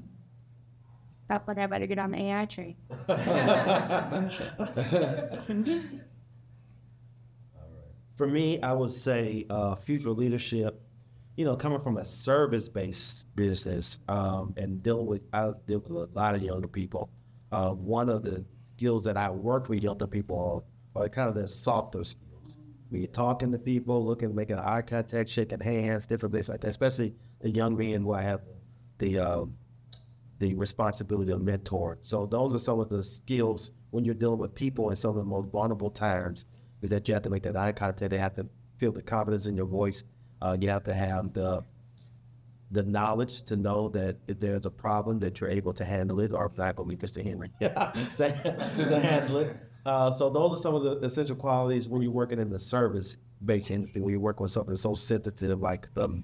Stop like I better get on the AI train. For me, I would say future leadership, you know, coming from a service-based business and I deal with a lot of younger people. One of the skills that I work with younger people are kind of the softer skills. When you're talking to people, making eye contact, shaking hands, different things like that, especially the young men who I have the responsibility of mentor. So those are some of the skills when you're dealing with people in some of the most vulnerable times, is that you have to make that eye contact. They have to feel the confidence in your voice. You have to have the knowledge to know that if there's a problem that you're able to handle it, or if not, going to be Mr. Henry to handle it. So those are some of the essential qualities when you're working in the service-based industry, when you're working with something so sensitive like the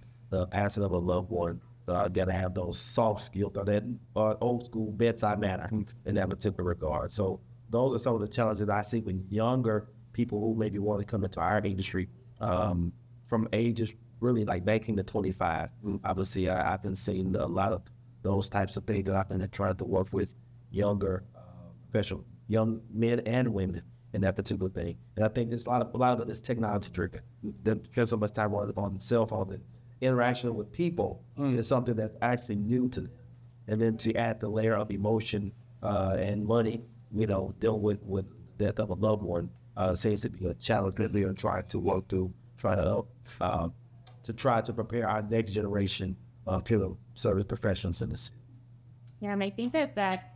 passing of a loved one. You got to have those soft skills or that old school bedside manner in that particular regard. So those are some of the challenges I see with younger people who maybe want to come into our industry from ages really like 19 to 25. Obviously, I've been seeing a lot of those types of things that I've been trying to work with younger professional, young men and women in that particular thing. And I think there's a lot of it is technology driven. They spend so much time on cell phone that interaction with people is something that's actually new to them. And then to add the layer of emotion and money, dealing with death of a loved one seems to be a challenge that we are trying to work through, try to prepare our next generation of service professionals in the city. Yeah, and I think that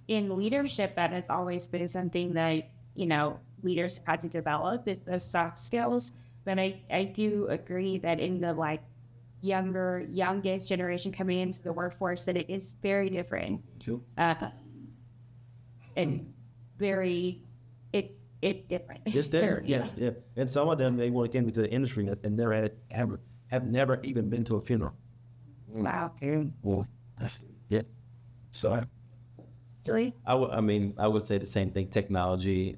in leadership, that has always been something that, leaders had to develop, is those soft skills. But I do agree that in the youngest generation coming into the workforce, that it is very different. Sure. And it's different. It's there, yeah. And some of them, they want to get into the industry and never have never even been to a funeral. Wow. Well, yeah. So Julie? I would say the same thing. Technology,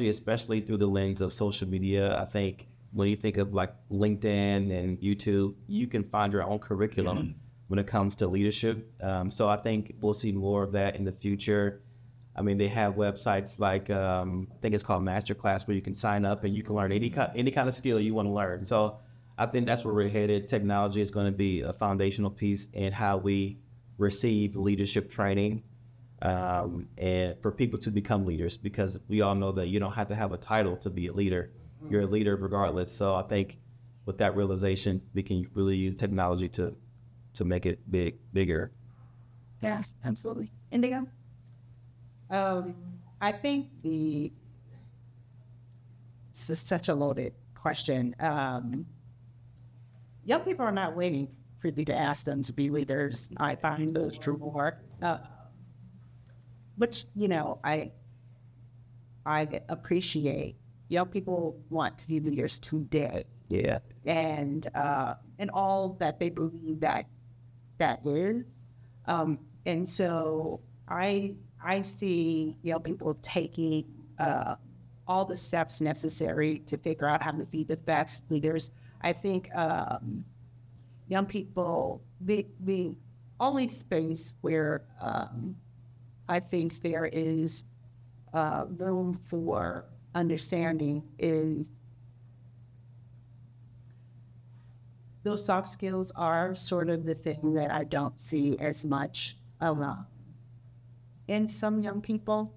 especially through the lens of social media. I think when you think of like LinkedIn and YouTube, you can find your own curriculum when it comes to leadership. So I think we'll see more of that in the future. I mean, they have websites like I think it's called Masterclass, where you can sign up and you can learn any kind of skill you want to learn. So I think that's where we're headed. Technology is going to be a foundational piece in how we receive leadership training, and for people to become leaders, because we all know that you don't have to have a title to be a leader. You're a leader regardless. So I think with that realization, we can really use technology to make it bigger. Yeah, absolutely. Indigo? I think this is such a loaded question. Young people are not waiting for you to ask them to be leaders. I find those true more, which, I appreciate. Young people want to be leaders today. yeah. And all that they believe that is. And so I see people taking all the steps necessary to figure out how to be the best leaders. I think young people, the only space where I think there is room for understanding is those soft skills are sort of the thing that I don't see as much in some young people.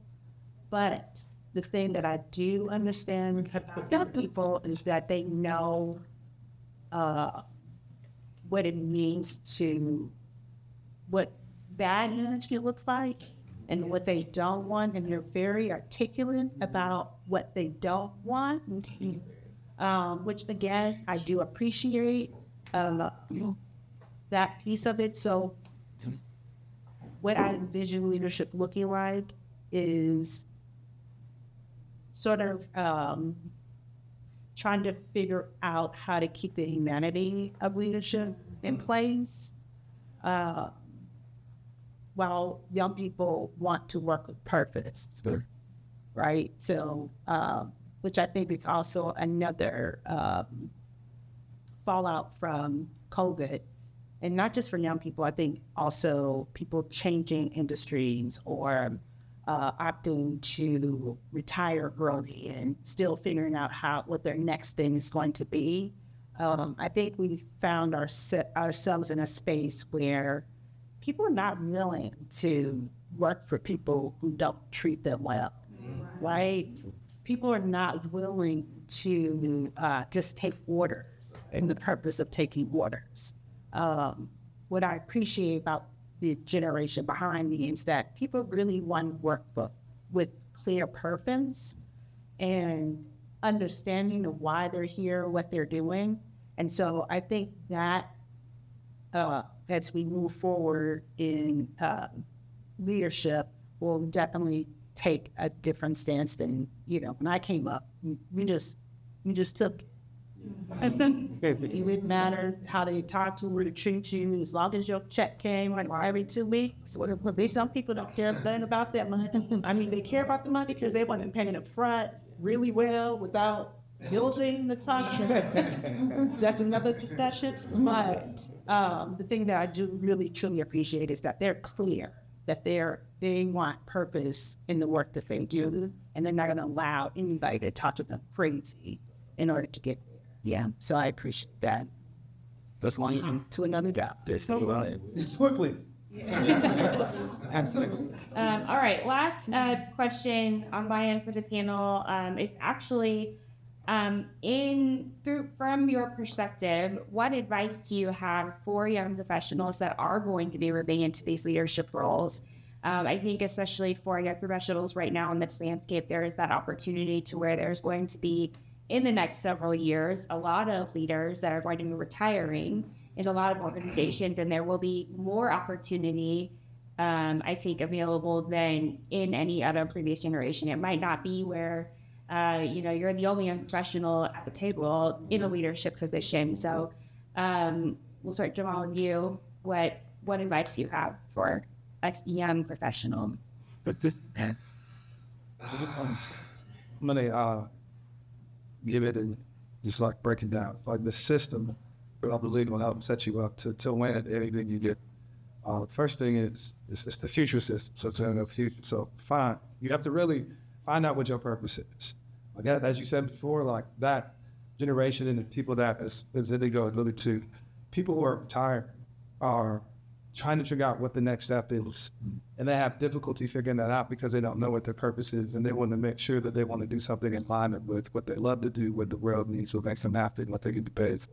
But the thing that I do understand about young people is that they know what it means what bad energy looks like and what they don't want, and they're very articulate about what they don't want, which again, I do appreciate that piece of it. So what I envision leadership looking like is sort of trying to figure out how to keep the humanity of leadership in place, while young people want to work with purpose, right? So, which I think is also another fallout from COVID, and not just for young people. I think also people changing industries or opting to retire early and still figuring out what their next thing is going to be. I think we found ourselves in a space where people are not willing to work for people who don't treat them well. right? People are not willing to just take orders in the purpose of taking orders. What I appreciate about the generation behind me is that people really want workbook with clear purpose and understanding of why they're here, what they're doing. And so I think that as we move forward in leadership, will definitely take a different stance than, when I came up, we just took it. I think it didn't matter how they talk to or treat you, as long as your check came like every 2 weeks. Some people don't care nothing about that money. I mean, they care about the money because they want to pay it up front really well without building the time. That's another discussion. But the thing that I do really truly appreciate is that they're clear, that they want purpose in the work that they do, and they're not going to allow anybody to talk to them crazy in order to get there. Yeah, so I appreciate that. That's why you To another job. Swiftly. Absolutely. All right, last question on my end for the panel. It's actually from your perspective, what advice do you have for young professionals that are going to be moving into these leadership roles? I think especially for young professionals right now in this landscape, there is that opportunity to where there's going to be, in the next several years, a lot of leaders that are going to be retiring in a lot of organizations, and there will be more opportunity, I think, available than in any other previous generation. It might not be where, you're the only young professional at the table in a leadership position. So we'll start, Jamal, with you. What advice do you have for a young professional? I'm gonna give it and just like break it down. It's like the system, but I believe will help set you up to win at anything you get. First thing is it's the future system. So to the future. So you have to really find out what your purpose is. Like as you said before, like that generation and the people that as Indigo alluded to, people who are retired are trying to figure out what the next step is. And they have difficulty figuring that out because they don't know what their purpose is, and they want to make sure that they want to do something in alignment with what they love to do, what the world needs, what makes them happy, and what they get to pay for.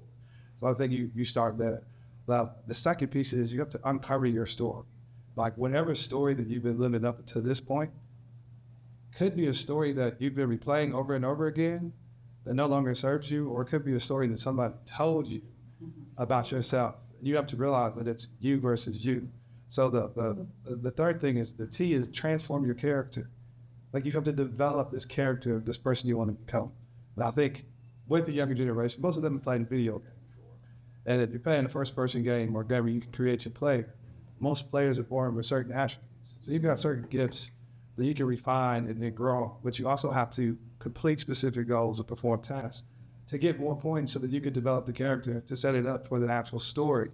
So I think you start there. Well, the second piece is you have to uncover your story. Like whatever story that you've been living up to this point could be a story that you've been replaying over and over again that no longer serves you, or it could be a story that somebody told you about yourself. You have to realize that it's you versus you. So the third thing is the T is transform your character. Like you have to develop this character of this person you want to become. And I think with the younger generation, most of them have played video games before. And if you're playing a first-person game or game where you can create your play, most players are born with certain attributes. So you've got certain gifts that you can refine and then grow, but you also have to complete specific goals or perform tasks to get more points so that you can develop the character to set it up for the actual story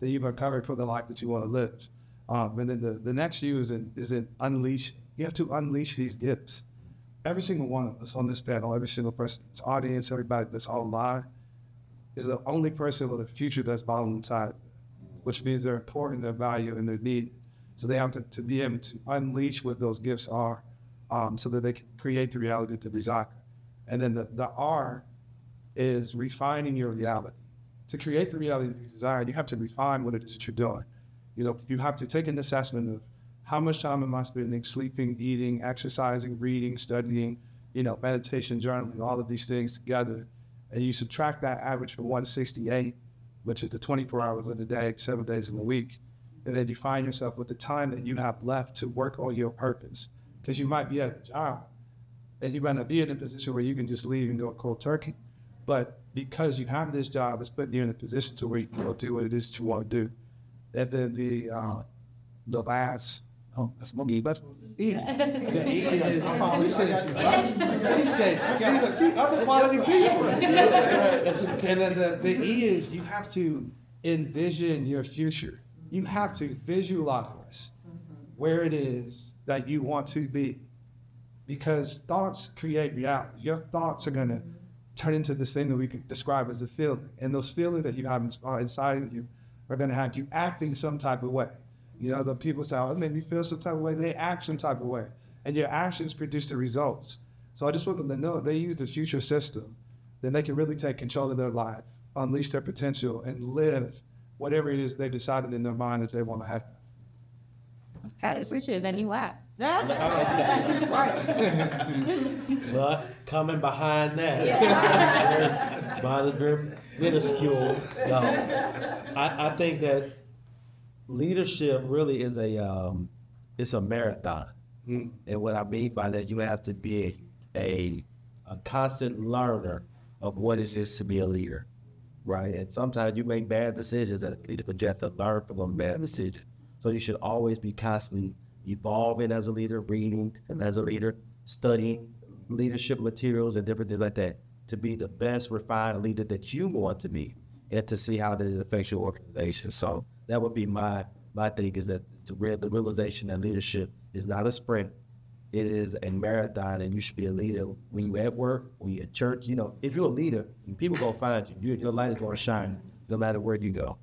that you've uncovered for the life that you want to live. And then the next U is in unleash. You have to unleash these gifts. Every single one of us on this panel, every single person, this audience, everybody that's online, is the only person with a future that's bottled inside, which means they're important, they're valued, and they're needed. So they have to be able to unleash what those gifts are so that they can create the reality to desire. And then the R is refining your reality. To create the reality that you desire, you have to refine what it is that you're doing. You have to take an assessment of how much time am I spending sleeping, eating, exercising, reading, studying, meditation, journaling, all of these things together. And you subtract that average from 168, which is the 24 hours in a day, 7 days in a week. And then you find yourself with the time that you have left to work on your purpose. Because you might be at a job and you might not be in a position where you can just leave and go cold turkey. But because you have this job, it's putting you in a position to where you can go do what it is that you want to do. And then the last, that's what the E is, other quality people. And then the E is you have to envision your future. You have to visualize where it is that you want to be. Because thoughts create reality. Your thoughts are going to turn into this thing that we can describe as a feeling. And those feelings that you have inside of you are going to have you acting some type of way. The people say, oh, it made me feel some type of way. They act some type of way. and your actions produce the results. So I just want them to know if they use the future system, then they can really take control of their life, unleash their potential, and live whatever it is they decided in their mind that they want to have. That is Richard, then you last. But coming behind that, mine is very minuscule. No, I think that leadership really is it's a marathon. And what I mean by that, you have to be a constant learner of what it is to be a leader, right? And sometimes you make bad decisions as a leader, but you have to learn from those bad decisions. So you should always be constantly evolving as a leader, reading as a leader, studying leadership materials and different things like that to be the best refined leader that you want to be and to see how that affects your organization. So that would be my thing, is that the realization that leadership is not a sprint. It is a marathon, and you should be a leader when you're at work, when you're at church. You know, if you're a leader, people gonna find you. Your light is gonna shine no matter where you go.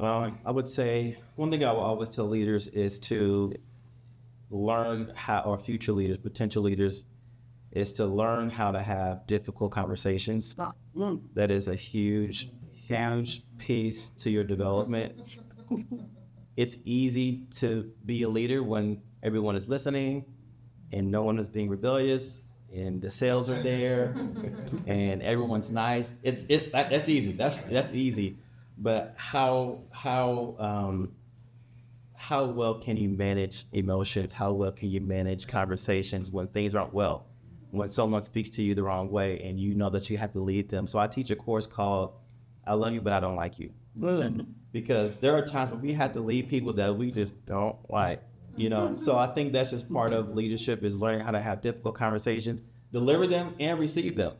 I would say one thing I will always tell leaders is to learn how, or future leaders, potential leaders, is to learn how to have difficult conversations. That is a huge piece to your development. It's easy to be a leader when everyone is listening and no one is being rebellious and the sales are there and everyone's nice. That's easy. That's easy. But how well can you manage emotions? How well can you manage conversations when things aren't well? When someone speaks to you the wrong way and you know that you have to lead them. So I teach a course called I Love You, But I Don't Like You. Because there are times when we have to lead people that we just don't like, you know? So I think that's just part of leadership, is learning how to have difficult conversations, deliver them and receive them.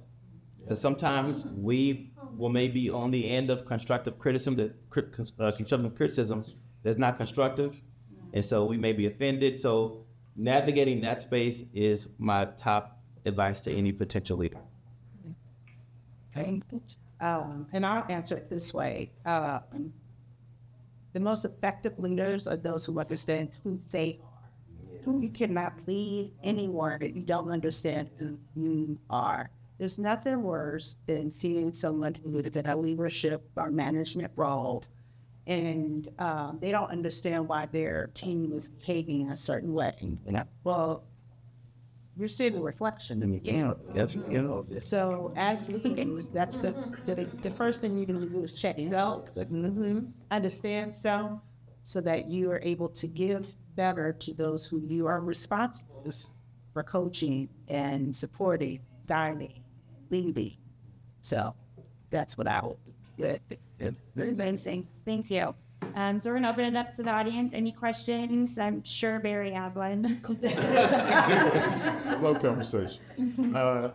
Because sometimes we will maybe on the end of constructive criticism, that's not constructive. And so we may be offended. So navigating that space is my top advice to any potential leader. And I'll answer it this way. The most effective leaders are those who understand who they are. You cannot lead anyone if you don't understand who you are. There's nothing worse than seeing someone who is in a leadership or management role and they don't understand why their team is behaving a certain way. Well, you're seeing a reflection in the So as leaders, that's the first thing you're going to do is check self, understand self, so that you are able to give better to those who you are responsible for coaching and supporting, guiding, leading. So that's what I would do. Very amazing. Thank you. So we're going to open it up to the audience. Any questions? I'm sure Barry has one. Love conversation. I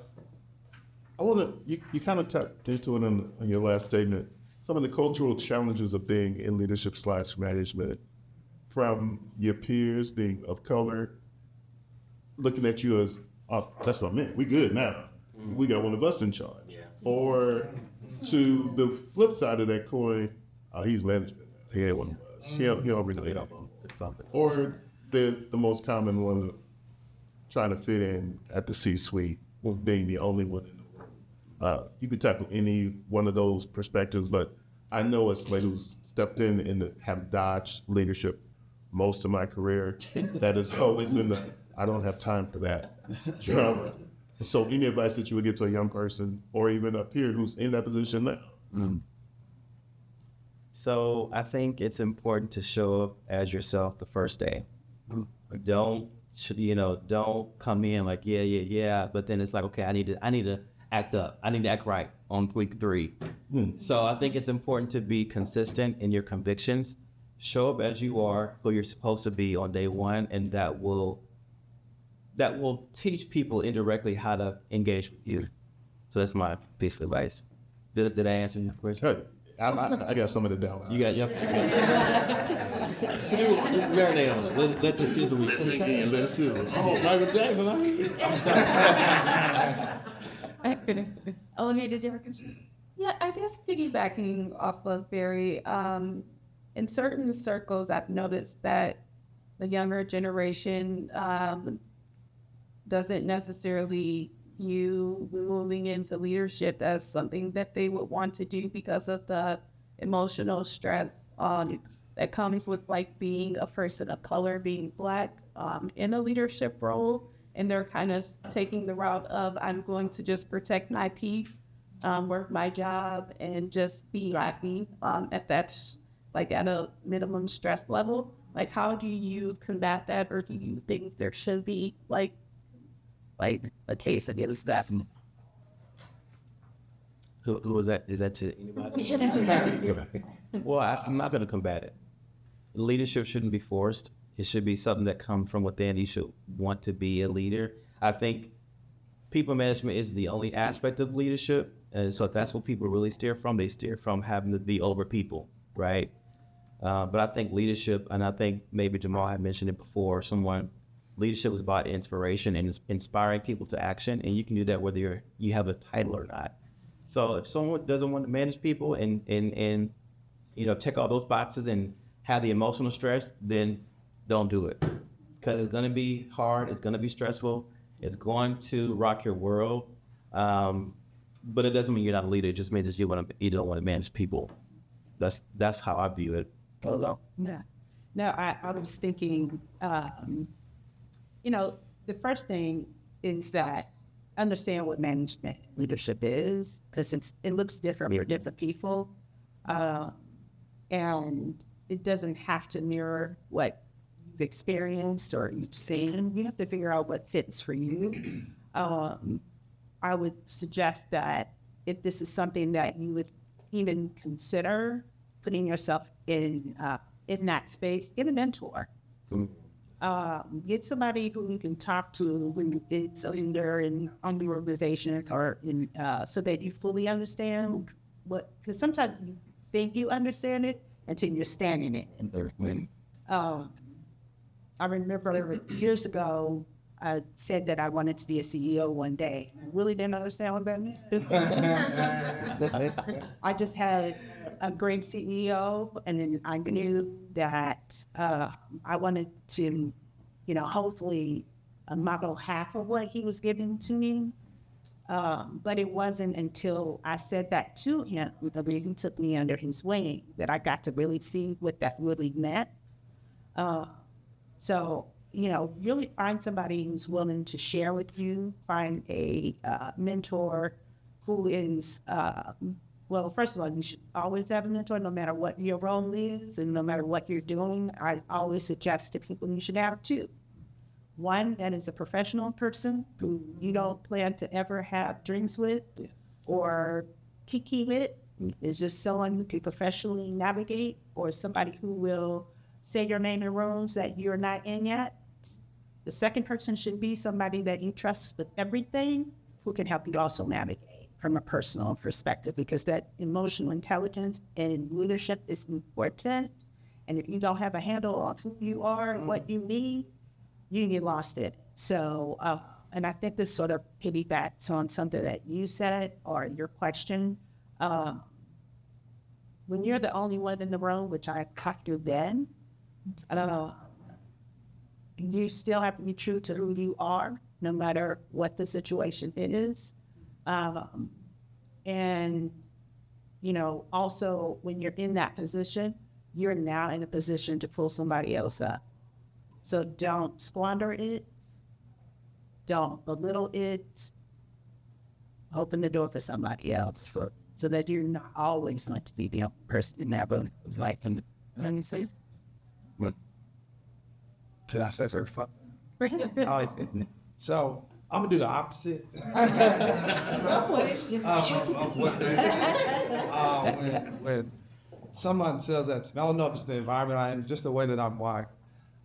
want to, you kind of tapped into it in your last statement, some of the cultural challenges of being in leadership/management, from your peers being of color, looking at you as, oh, that's what I meant, we good now. We got one of us in charge. Or to the flip side of that coin, oh, he's management. He ain't one of us. He don't really help him. Or the most common one, trying to fit in at the C-suite, being the only one in the room. You could tackle any one of those perspectives, but I know as somebody who's stepped in and have dodged leadership most of my career, that has always been I don't have time for that drama. So any advice that you would give to a young person or even a peer who's in that position now? So I think it's important to show up as yourself the first day. Don't come in like, yeah. But then it's like, okay, I need to act up. I need to act right on week 3. So I think it's important to be consistent in your convictions. Show up as you are, who you're supposed to be on day 1, and that will teach people indirectly how to engage with you. So that's my piece of advice. Did I answer your question? I got some of the down. You got sizzle. Just marinate on it. Let the sizzle be. Let it sizzle. Oh, Michael Jackson, Olivia, did you have a question? Yeah, I guess piggybacking off of Barry, in certain circles, I've noticed that the younger generation doesn't necessarily view moving into leadership as something that they would want to do because of the emotional stress that comes with like being a person of color, being Black in a leadership role. And they're kind of taking the route of, I'm going to just protect my peace, work my job, and just be happy at that, like at a minimum stress level. Like, how do you combat that, or do you think there should be like a case against that? Who was that? Is that to anybody? Well, I'm not going to combat it. Leadership shouldn't be forced. It should be something that comes from within. You should want to be a leader. I think people management is the only aspect of leadership. And so if that's what people really steer from, they steer from having to be over people, right? But I think leadership, and I think maybe Jamal had mentioned it before, leadership is about inspiration and inspiring people to action. And you can do that whether you have a title or not. So if someone doesn't want to manage people and check all those boxes and have the emotional stress, then don't do it, because it's going to be hard. It's going to be stressful. It's going to rock your world. But it doesn't mean you're not a leader. It just means that you don't want to manage people. That's how I view it. Yeah. No, I was thinking, the first thing is that understand what management leadership is, because it looks different for different people. And it doesn't have to mirror what you've experienced or you've seen. You have to figure out what fits for you. I would suggest that if this is something that you would even consider putting yourself in that space, get a mentor. Get somebody who you can talk to when it's on the organization, or so that you fully understand because sometimes you think you understand it until you're standing in it. I remember years ago, I said that I wanted to be a CEO one day. I really didn't understand what that meant. I just had a great CEO, and then I knew that I wanted to, hopefully model half of what he was giving to me. But it wasn't until I said that to him, that he took me under his wing, that I got to really see what that really meant. So, really find somebody who's willing to share with you, find a mentor who is, well, first of all, you should always have a mentor, no matter what your role is and no matter what you're doing. I always suggest to people you should have two. One that is a professional person who you don't plan to ever have drinks with or kiki with. It's just someone who can professionally navigate, or somebody who will say your name in rooms that you're not in yet. The second person should be somebody that you trust with everything, who can help you also navigate from a personal perspective, because that emotional intelligence and leadership is important. And if you don't have a handle on who you are and what you need, you get lost in it. So, and I think this sort of piggybacks on something that you said or your question. When you're the only one in the room, which I have to then, you still have to be true to who you are, no matter what the situation is. And, also when you're in that position, you're now in a position to pull somebody else up. So don't squander it. Don't belittle it. Open the door for somebody else, so that you're not always going to be the only person in that room. Like, anything? Can I say something? So I'm gonna do the opposite. When someone says that to me, I don't know if it's the environment I am, just the way that I'm wired.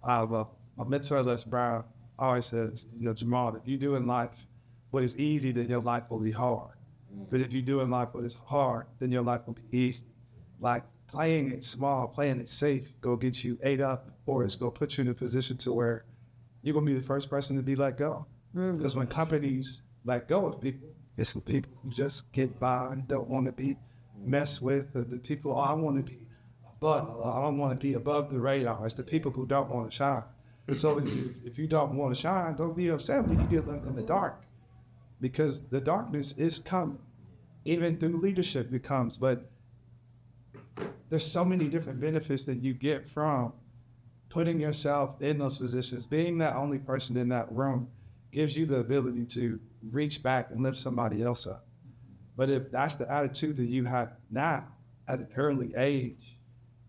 My mentor, Les Brown, always says, Jamal, if you do in life what is easy, then your life will be hard. But if you do in life what is hard, then your life will be easy. Like playing it small, playing it safe, go get you ate up, or it's gonna put you in a position to where you're gonna be the first person to be let go. Because when companies let go of people, it's the people who just get by and don't want to be messed with, the people, I want to be above, I don't want to be above the radar. It's the people who don't want to shine. So if you don't want to shine, don't be upset when you get left in the dark, because the darkness is coming. Even through leadership it comes, but there's so many different benefits that you get from putting yourself in those positions. Being that only person in that room gives you the ability to reach back and lift somebody else up. But if that's the attitude that you have now at an early age,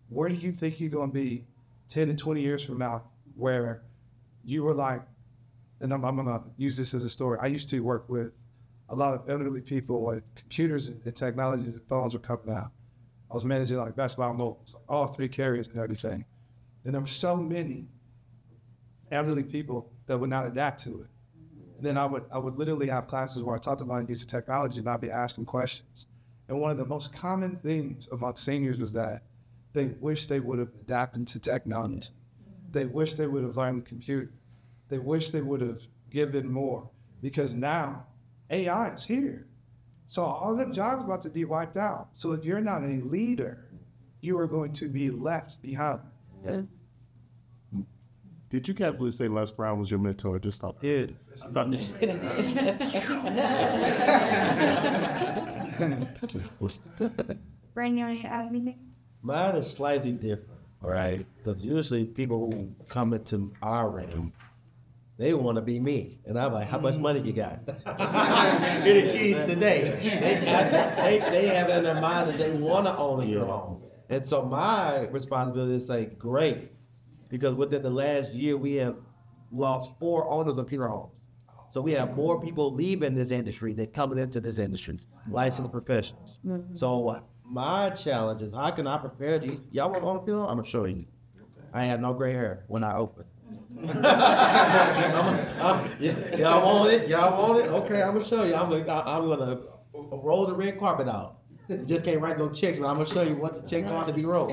where do you think you're going to be 10 and 20 years from now, where you were like, and I'm going to use this as a story. I used to work with a lot of elderly people when computers and technologies and phones were coming out. I was managing like Best Buy Mobiles, all 3 carriers and everything. And there were so many elderly people that would not adapt to it. And then I would literally have classes where I talked about use of technology and I'd be asking questions. And one of the most common things among seniors was that they wish they would have adapted to technology. They wish they would have learned the computer. They wish they would have given more, because now AI is here. So all the jobs are about to be wiped out. So if you're not a leader, you are going to be left behind. Yeah. Did you casually say Les Brown was your mentor? Just stop. Yeah. Brandon, you have anything? Mine is slightly different, all right? Because usually people who come into our realm, they want to be me. And I'm like, how much money you got? Here the keys today. They have it in their mind that they want to own your home. And so my responsibility is say, great. Because within the last year, we have lost 4 owners of funeral homes. So we have more people leaving this industry than coming into this industry, licensed professionals. So my challenge is, how can I prepare these? Y'all want to own a funeral? I'm going to show you. I have no gray hair when I open. Y'all want it? Y'all want it? Okay, I'm going to show you. I'm gonna roll the red carpet out. You just can't write no checks, but I'm going to show you what the checks are to be rolled.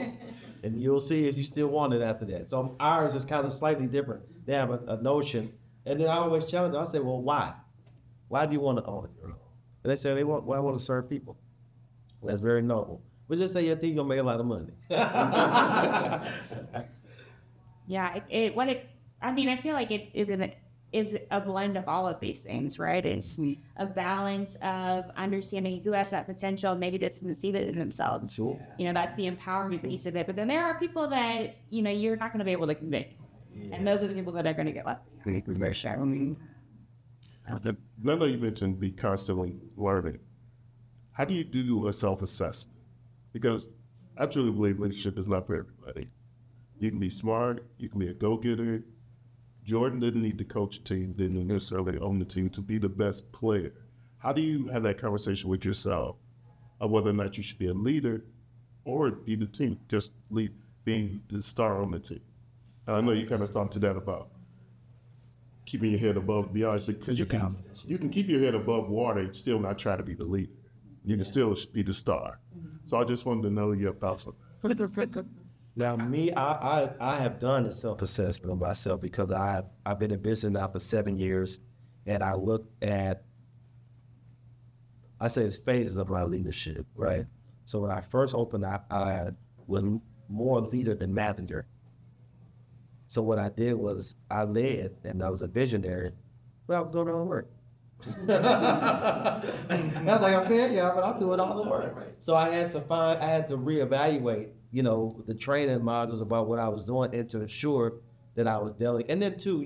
And you'll see if you still want it after that. So ours is kind of slightly different. They have a notion. And then I always challenge them. I say, well, why? Why do you want to own it? And they say, I want to serve people. That's very noble. We just say, you think you're going to make a lot of money. Yeah, I feel like it is a blend of all of these things, right? It's a balance of understanding who has that potential, maybe doesn't see that in themselves. Sure. That's the empowerment piece of it. But then there are people that, you're not going to be able to convince. Yeah. And those are the people that are going to get left behind. I know you mentioned be constantly learning. How do you do a self-assessment? Because I truly believe leadership is not for everybody. You can be smart, you can be a go-getter. Jordan didn't need to coach a team, didn't necessarily own the team to be the best player. How do you have that conversation with yourself of whether or not you should be a leader or be the team, just being the star on the team? And I know you kind of talked to that about keeping your head above, be honest, because you can keep your head above water and still not try to be the leader. You can still be the star. So I just wanted to know your thoughts on that. Now, me, I have done a self-assessment of myself because I've been in business now for 7 years, and I look at, I say it's phases of my leadership, right? So when I first opened, I was more leader than manager. So what I did was I led, and I was a visionary, but I was doing all the work. I was like, okay, yeah, but I'm doing all the work. So I had to reevaluate, the training modules about what I was doing and to ensure that I was delegating. And then too,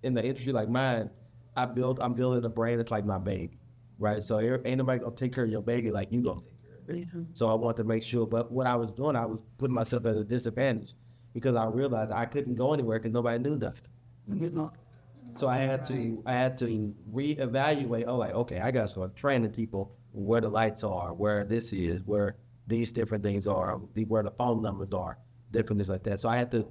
in the industry like mine, I'm building a brand that's like my baby, right? So ain't nobody gonna take care of your baby like you gonna take care of it. So I wanted to make sure, but what I was doing, I was putting myself at a disadvantage because I realized I couldn't go anywhere because nobody knew nothing. So I had to reevaluate. Oh, like, okay, I got to start training people where the lights are, where this is, where these different things are, where the phone numbers are, different things like that. So I had to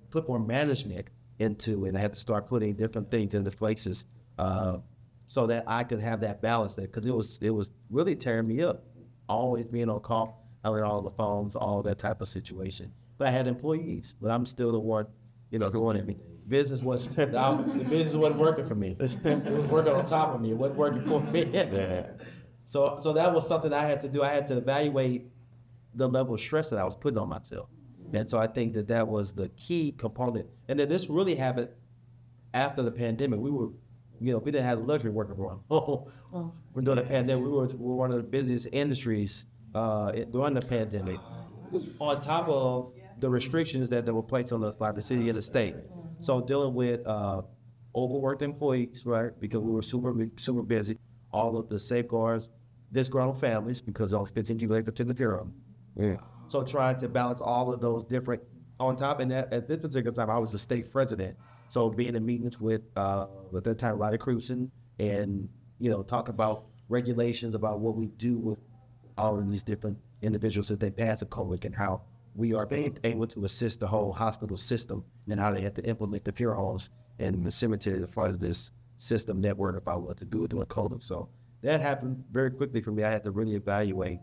put more management into it, and I had to start putting different things into places so that I could have that balance there, because it was really tearing me up, always being on call, having all the phones, all that type of situation. But I had employees, but I'm still the one, doing everything. The business wasn't working for me. It was working on top of me. It wasn't working for me. So that was something I had to do. I had to evaluate the level of stress that I was putting on myself. And so I think that that was the key component. And then this really happened after the pandemic. We were, we didn't have the luxury of working from home. We're doing the pandemic. We were one of the busiest industries during the pandemic, on top of the restrictions that were placed on us by the city and the state. So dealing with overworked employees, right? Because we were super busy. All of the safeguards, disgruntled families, because those 15 people they took care of. Yeah. So trying to balance all of those different on top. And at this particular time, I was the state president. So being in meetings with that time, Ryder Cruzen, and talk about regulations about what we do with all of these different individuals that they pass a COVID, and how we are being able to assist the whole hospital system, and how they have to implement the funeral homes and the cemetery as part of this system network about what to do with COVID. So that happened very quickly for me. I had to really evaluate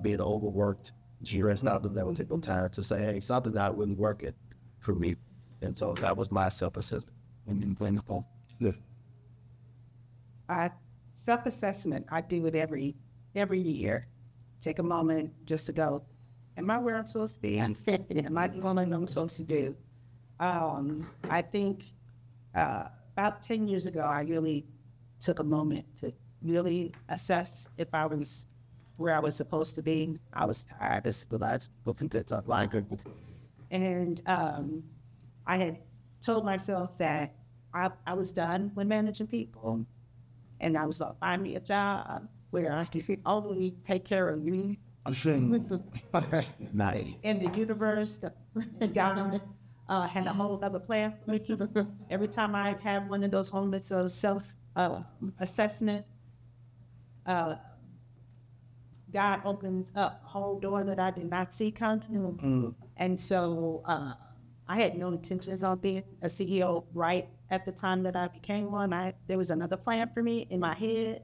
being overworked, stressed out, that would take time to say, hey, something's not really working for me. And so that was my self-assessment. Self-assessment, I do it every year. Take a moment just to go, am I where I'm supposed to be? Am I doing what I'm supposed to do? I think about 10 years ago, I really took a moment to really assess if I was where I was supposed to be. I was tired. And I had told myself that I was done with managing people, and I was like, find me a job where I could only take care of me. In the universe, God had a whole other plan for me. Every time I have one of those moments of self-assessment, God opens up a whole door that I did not see coming. And so I had no intentions on being a CEO right at the time that I became one. There was another plan for me in my head.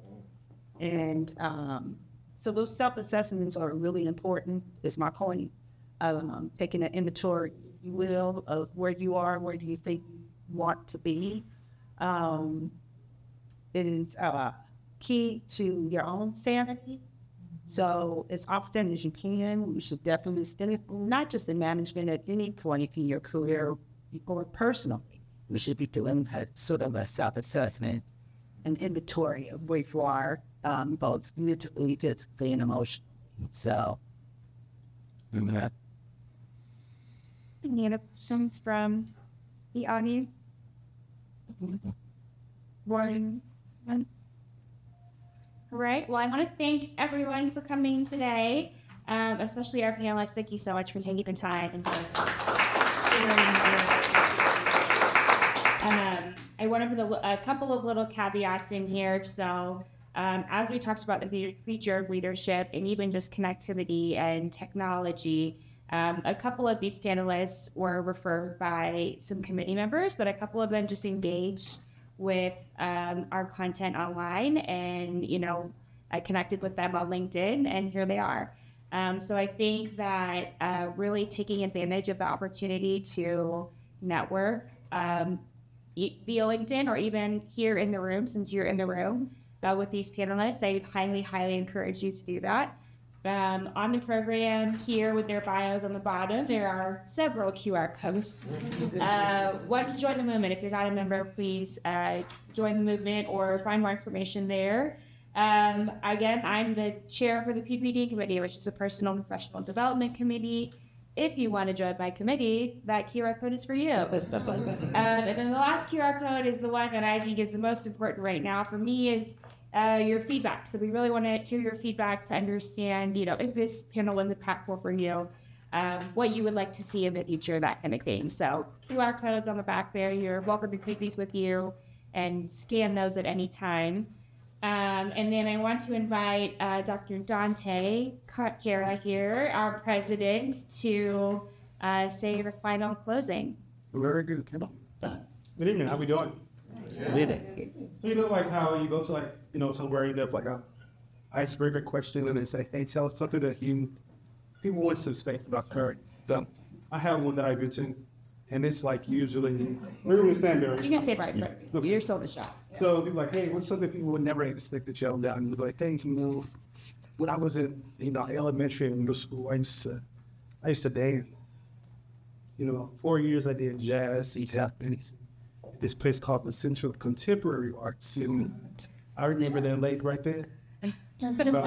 And so those self-assessments are really important, is my point. Taking an inventory, if you will, of where you are, where do you think you want to be. It is key to your own sanity. So as often as you can, you should definitely study, not just in management, at any point in your career or personally. We should be doing sort of a self-assessment, an inventory of where you are, both mentally, physically, and emotionally. So, Any other questions from the audience? One. All right. Well, I want to thank everyone for coming today, especially our panelists. Thank you so much for taking the time. I want to put a couple of little caveats in here. So, as we talked about the future of leadership and even just connectivity and technology, a couple of these panelists were referred by some committee members, but a couple of them just engaged with our content online, and I connected with them on LinkedIn, and here they are. So I think that really taking advantage of the opportunity to network via LinkedIn, or even here in the room, since you're in the room with these panelists, I highly encourage you to do that. On the program here with their bios on the bottom, there are several QR codes. Want to join the movement? If you're not a member, please join the movement or find more information there. Again, I'm the chair for the PPD committee, which is a personal and professional development committee. If you want to join my committee, that QR code is for you. And then the last QR code is the one that I think is the most important right now for me, is your feedback. So we really want to hear your feedback to understand, if this panel was impactful for you, what you would like to see in the future, that kind of thing. So QR codes on the back there, you're welcome to take these with you and scan those at any time. And then I want to invite Dr. Dante Cara here, our president, to say the final closing. Very good. Good evening. How we doing? Good evening. So like how you go to somewhere you have like a icebreaker question, and they say, hey, tell us something that people want to expect about current. So I have one that I go to, and it's like usually, we're going to stand there. You can say right, but you're still the shot. So people like, hey, what's something people would never expect to show down? And like, hey, when I was in elementary and middle school, I used to dance. 4 years I did jazz and Japanese. This place called the Center of Contemporary Arts. I remember that lake right there. People on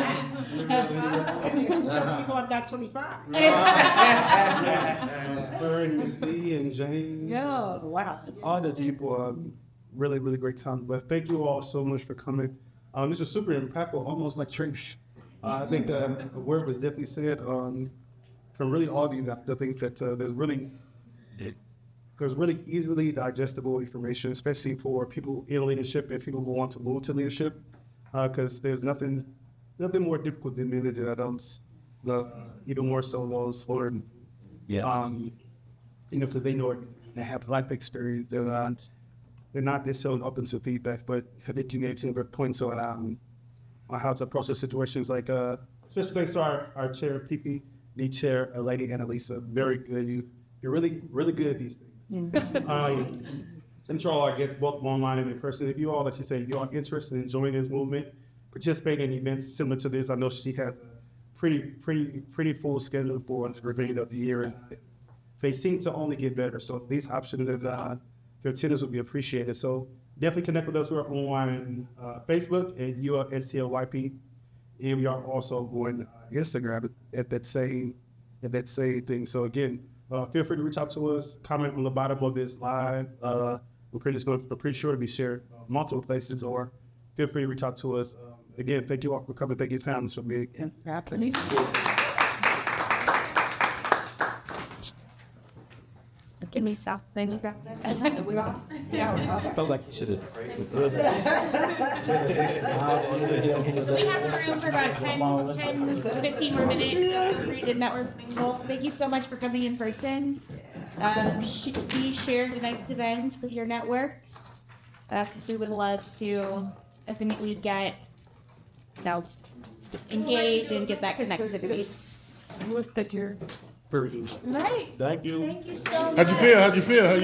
that 25. Her and Miss Lee and Jane. Yeah, wow. All the people, really, really great time. But thank you all so much for coming. This is super impactful, almost like church. I think the word was definitely said from really all of you. I think that there's really easily digestible information, especially for people in leadership and people who want to move to leadership, because there's nothing more difficult than managing adults, even more so those who are, because they know it, they have life experience. They're not necessarily open to feedback, but I think you made some good points on how to approach the situations. Like, just thanks to our chair, PP, the chair, Lady Annalisa, very good. You're really, really good at these things. I'm sure I guess both online and in person. If you all, like you say, you are interested in joining this movement, participating in events similar to this, I know she has a pretty full schedule for the remainder of the year, and they seem to only get better. So these options and their attendance will be appreciated. So definitely connect with us. We're on Facebook at ULSTLYP, and we are also on Instagram at that same thing. So again, feel free to reach out to us, comment on the bottom of this live. We're pretty sure to be shared multiple places, or feel free to reach out to us. Again, thank you all for coming. Thank you, time. So big. Give me stop. Thank you. Felt like you should have. We have room for about 10, 15 more minutes. So feel free to network mingle. Thank you so much for coming in person. Please share the next events with your networks. Because we would love to definitely get engaged and get that connectivity. Right. Right. Thank you. Thank you so much. How'd you feel?